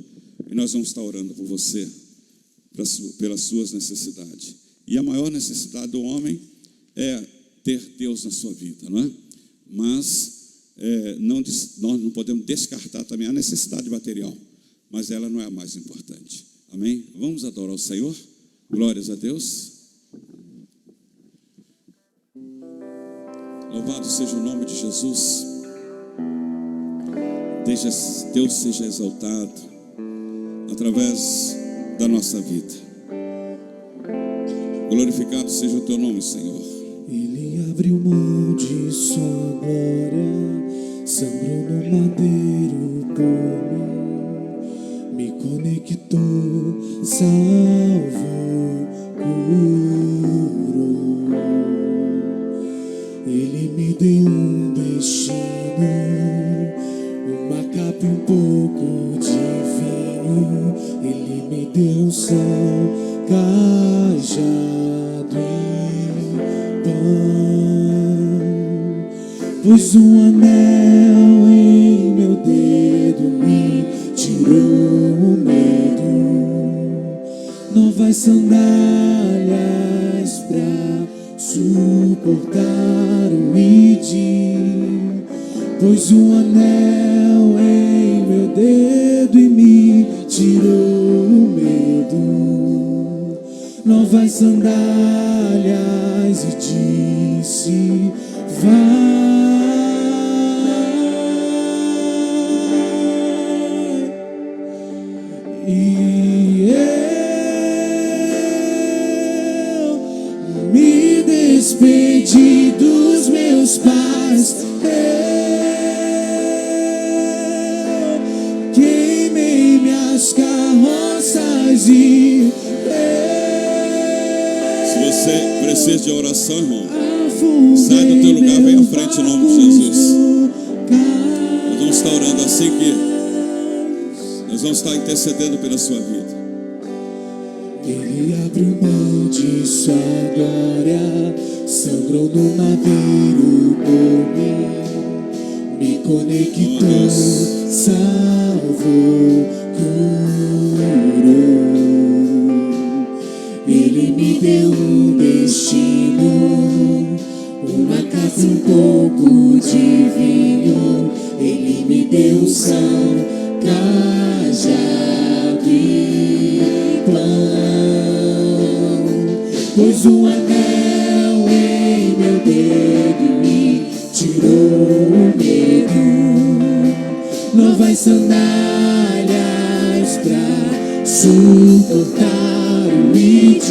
e nós vamos estar orando por você, pelas suas necessidades. E a maior necessidade do homem é ter Deus na sua vida, não é? Mas nós não podemos descartar também a necessidade material, mas ela não é a mais importante. Amém? Vamos adorar o Senhor? Glórias a Deus. Louvado seja o nome de Jesus. Deus seja exaltado através da nossa vida. Glorificado seja o teu nome, Senhor. Ele abriu mão de sua glória, sangrou no madeiro por mim, me conectou, salvou, curou. Ele me deu um destino, uma capa e um pouco de vinho. Ele me deu um sol, cajado e pão. Pôs um anel em meu dedo, me tirou o medo. Novas sandálias pra suportar o idim. Pôs um anel em meu dedo e me tirou o medo. novas sandálias e disse: vai. E eu me despedi dos meus pais. Eu queimei minhas carroças e Se você precisa de oração, irmão, sai do teu lugar, vem à frente em nome de Jesus. Nós vamos estar orando assim que nós vamos estar intercedendo pela sua vida. Ele abriu mão de sua glória, sangrou no madeiro por mim, me conectou, salvou, curou. Ele me deu um destino, uma casa, um pouco de vinho. Ele me deu são, cajado e pão. Pôs um anel em meu dedo e me tirou o medo. Novas sandálias pra suportar o ID.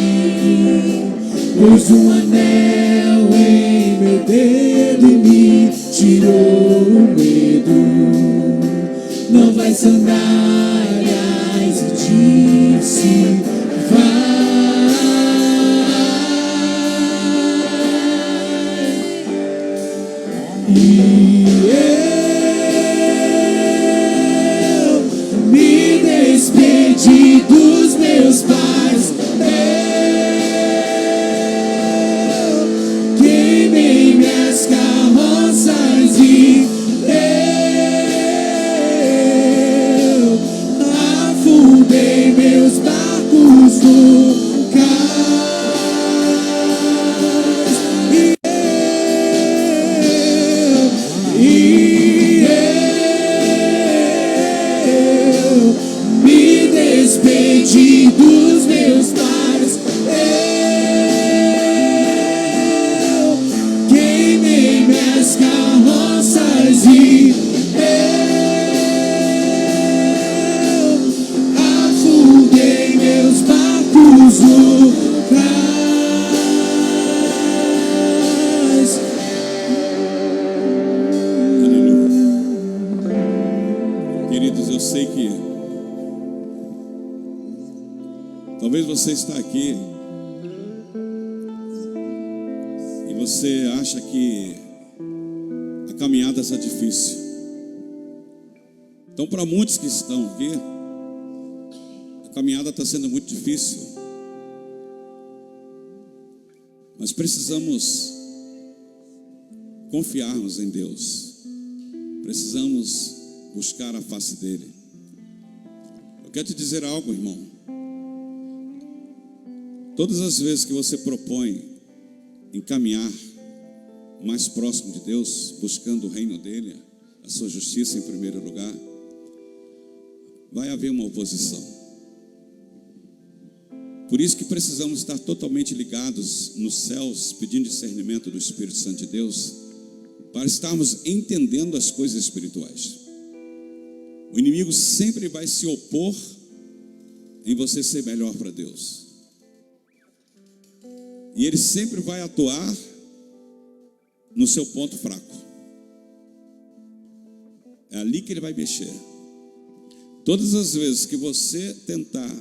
Pôs um anel em meu dedo e me tirou o medo. Novas sandálias e disse: vai. E eu me despedi dos meus pais. Eu queimei minhas carroças e eu afundei meus barcos no cais. E eu me despedi dos meus pais. Eu queimei minhas carroças e eu afundei meus barcos no cais. Aleluia. Queridos, eu sei que talvez você está aqui e você acha que a caminhada está difícil. Então, para muitos que estão aqui, a caminhada está sendo muito difícil. Mas precisamos confiarmos em Deus. Precisamos buscar a face dele. Eu quero te dizer algo, irmão. Todas as vezes que você propõe em caminhar mais próximo de Deus, buscando o reino dele, a sua justiça em primeiro lugar, vai haver uma oposição. Por isso que precisamos estar totalmente ligados nos céus, pedindo discernimento do Espírito Santo de Deus, para estarmos entendendo as coisas espirituais. O inimigo sempre vai se opor em você ser melhor para Deus. E ele sempre vai atuar no seu ponto fraco. É ali que ele vai mexer. Todas as vezes que você tentar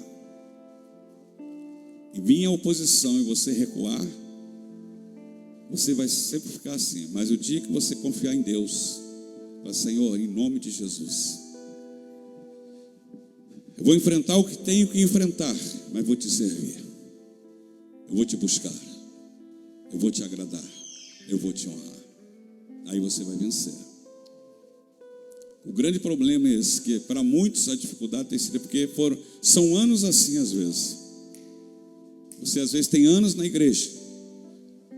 e vir a oposição e você recuar, você vai sempre ficar assim. Mas o dia que você confiar em Deus, fala: Senhor, em nome de Jesus, eu vou enfrentar o que tenho que enfrentar, mas vou te servir. Eu vou te buscar, eu vou te agradar, eu vou te honrar. Aí você vai vencer. O grande problema é esse, que para muitos a dificuldade tem sido porque são anos assim às vezes. Você às vezes tem anos na igreja,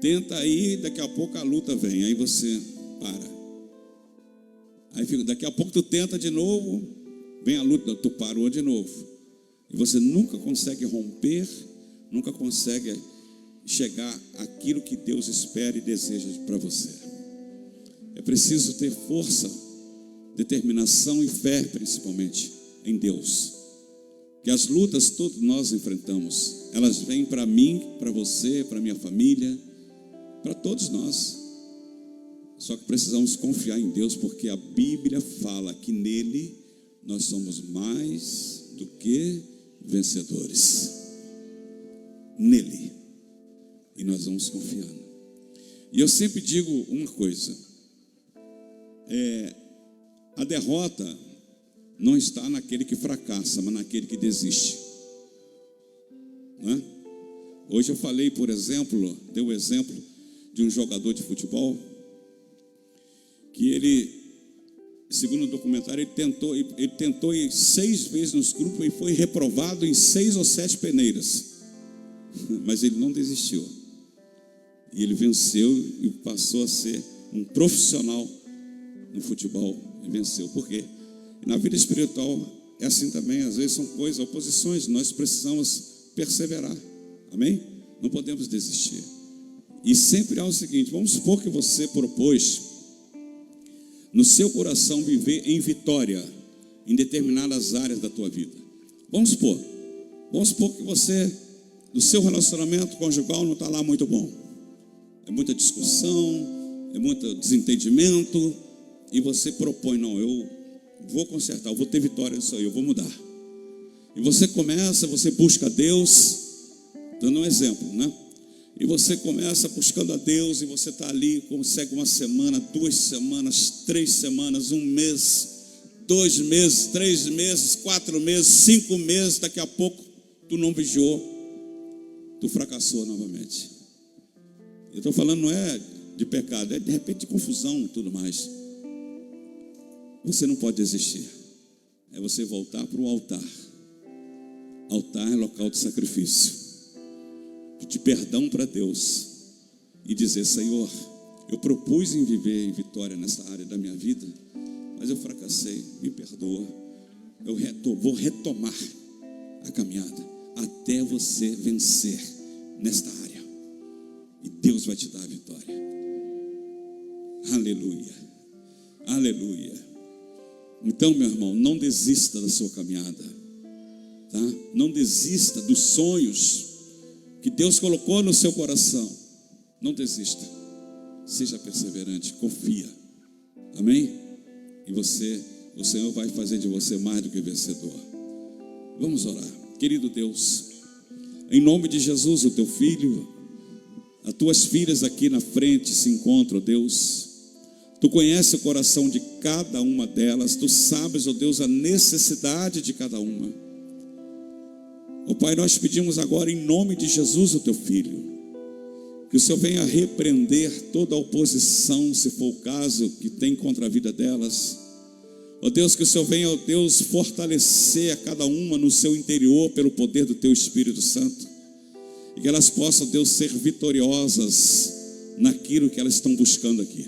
tenta aí, daqui a pouco a luta vem, aí você para. Aí daqui a pouco tu tenta de novo, vem a luta, tu parou de novo. E você nunca consegue romper nunca consegue chegar àquilo que Deus espera e deseja para você. É preciso ter força, determinação e fé, principalmente em Deus. Que as lutas todos nós enfrentamos, elas vêm para mim, para você, para minha família, para todos nós. Só que precisamos confiar em Deus, porque a Bíblia fala que nele nós somos mais do que vencedores. Nele. E nós vamos confiando. E eu sempre digo uma coisa: a derrota não está naquele que fracassa, mas naquele que desiste. Não é? Hoje eu falei, por exemplo, dei o exemplo de um jogador de futebol que ele, segundo o documentário, ele tentou ir 6 vezes nos grupos e foi reprovado em 6 ou 7 peneiras, mas ele não desistiu, e ele venceu e passou a ser um profissional no futebol, e venceu. Por quê? Na vida espiritual é assim também. Às vezes são coisas, oposições, nós precisamos perseverar, amém? Não podemos desistir. E sempre há o seguinte: vamos supor que você propôs no seu coração viver em vitória em determinadas áreas da tua vida. Vamos supor que você, do seu relacionamento conjugal, não está lá muito bom. É muita discussão, é muito desentendimento, e você propõe: não, eu vou consertar, eu vou ter vitória nisso aí, eu vou mudar. E você começa, você busca a Deus, dando um exemplo, né? E você começa buscando a Deus, e você está ali, consegue 1 semana, 2 semanas, 3 semanas, 1 mês, 2 meses, 3 meses, 4 meses, 5 meses, daqui a pouco tu não vigiou, tu fracassou novamente. Eu estou falando, não é de pecado, é de repente de confusão e tudo mais. Você não pode desistir. É você voltar para o altar. Altar é local de sacrifício. Pedir perdão para Deus e dizer: Senhor, eu propus em viver em vitória nessa área da minha vida, mas eu fracassei, me perdoa. Eu vou retomar a caminhada até você vencer nesta área, e Deus vai te dar a vitória. Aleluia, aleluia. Então, meu irmão, não desista da sua caminhada, tá? Não desista dos sonhos que Deus colocou no seu coração. Não desista. Seja perseverante, confia. Amém? E o Senhor vai fazer de você mais do que vencedor. Vamos orar. Querido Deus, em nome de Jesus, o teu filho, as tuas filhas aqui na frente se encontram, Deus. Tu conheces o coração de cada uma delas. Tu sabes, ó Deus, a necessidade de cada uma. Ó Pai, nós pedimos agora em nome de Jesus, o teu filho, que o Senhor venha repreender toda a oposição, se for o caso, que tem contra a vida delas. Ó Deus, que o Senhor venha, ó Deus, fortalecer a cada uma no seu interior pelo poder do teu Espírito Santo, e que elas possam, Deus, ser vitoriosas naquilo que elas estão buscando aqui.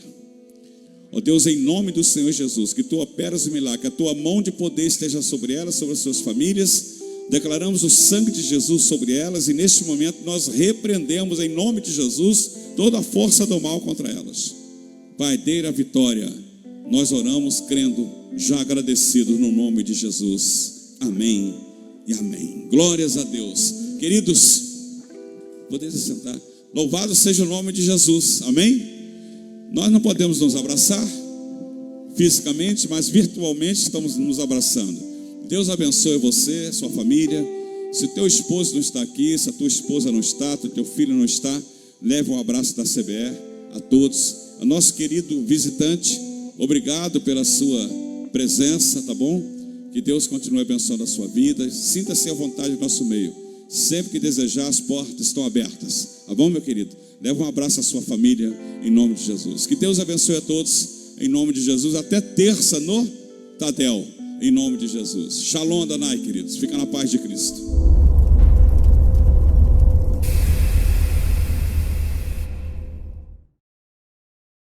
Ó Deus, em nome do Senhor Jesus, que tu operas o milagre, que a tua mão de poder esteja sobre elas, sobre as suas famílias. Declaramos o sangue de Jesus sobre elas, e neste momento nós repreendemos em nome de Jesus toda a força do mal contra elas. Pai, dê a vitória. Nós oramos crendo, já agradecidos no nome de Jesus. Amém e amém. Glórias a Deus. Queridos, podem se sentar. Louvado seja o nome de Jesus. Amém? Nós não podemos nos abraçar fisicamente, mas virtualmente estamos nos abraçando. Deus abençoe você, sua família. Se o teu esposo não está aqui, se a tua esposa não está, se o teu filho não está, leve um abraço da CBR a todos. A nosso querido visitante, obrigado pela sua presença, tá bom? Que Deus continue abençoando a sua vida. Sinta-se à vontade no nosso meio. Sempre que desejar, as portas estão abertas, tá bom, meu querido? Leve um abraço à sua família, em nome de Jesus. Que Deus abençoe a todos, em nome de Jesus. Até terça no Tadel, em nome de Jesus. Shalom Adonai, queridos. Fica na paz de Cristo.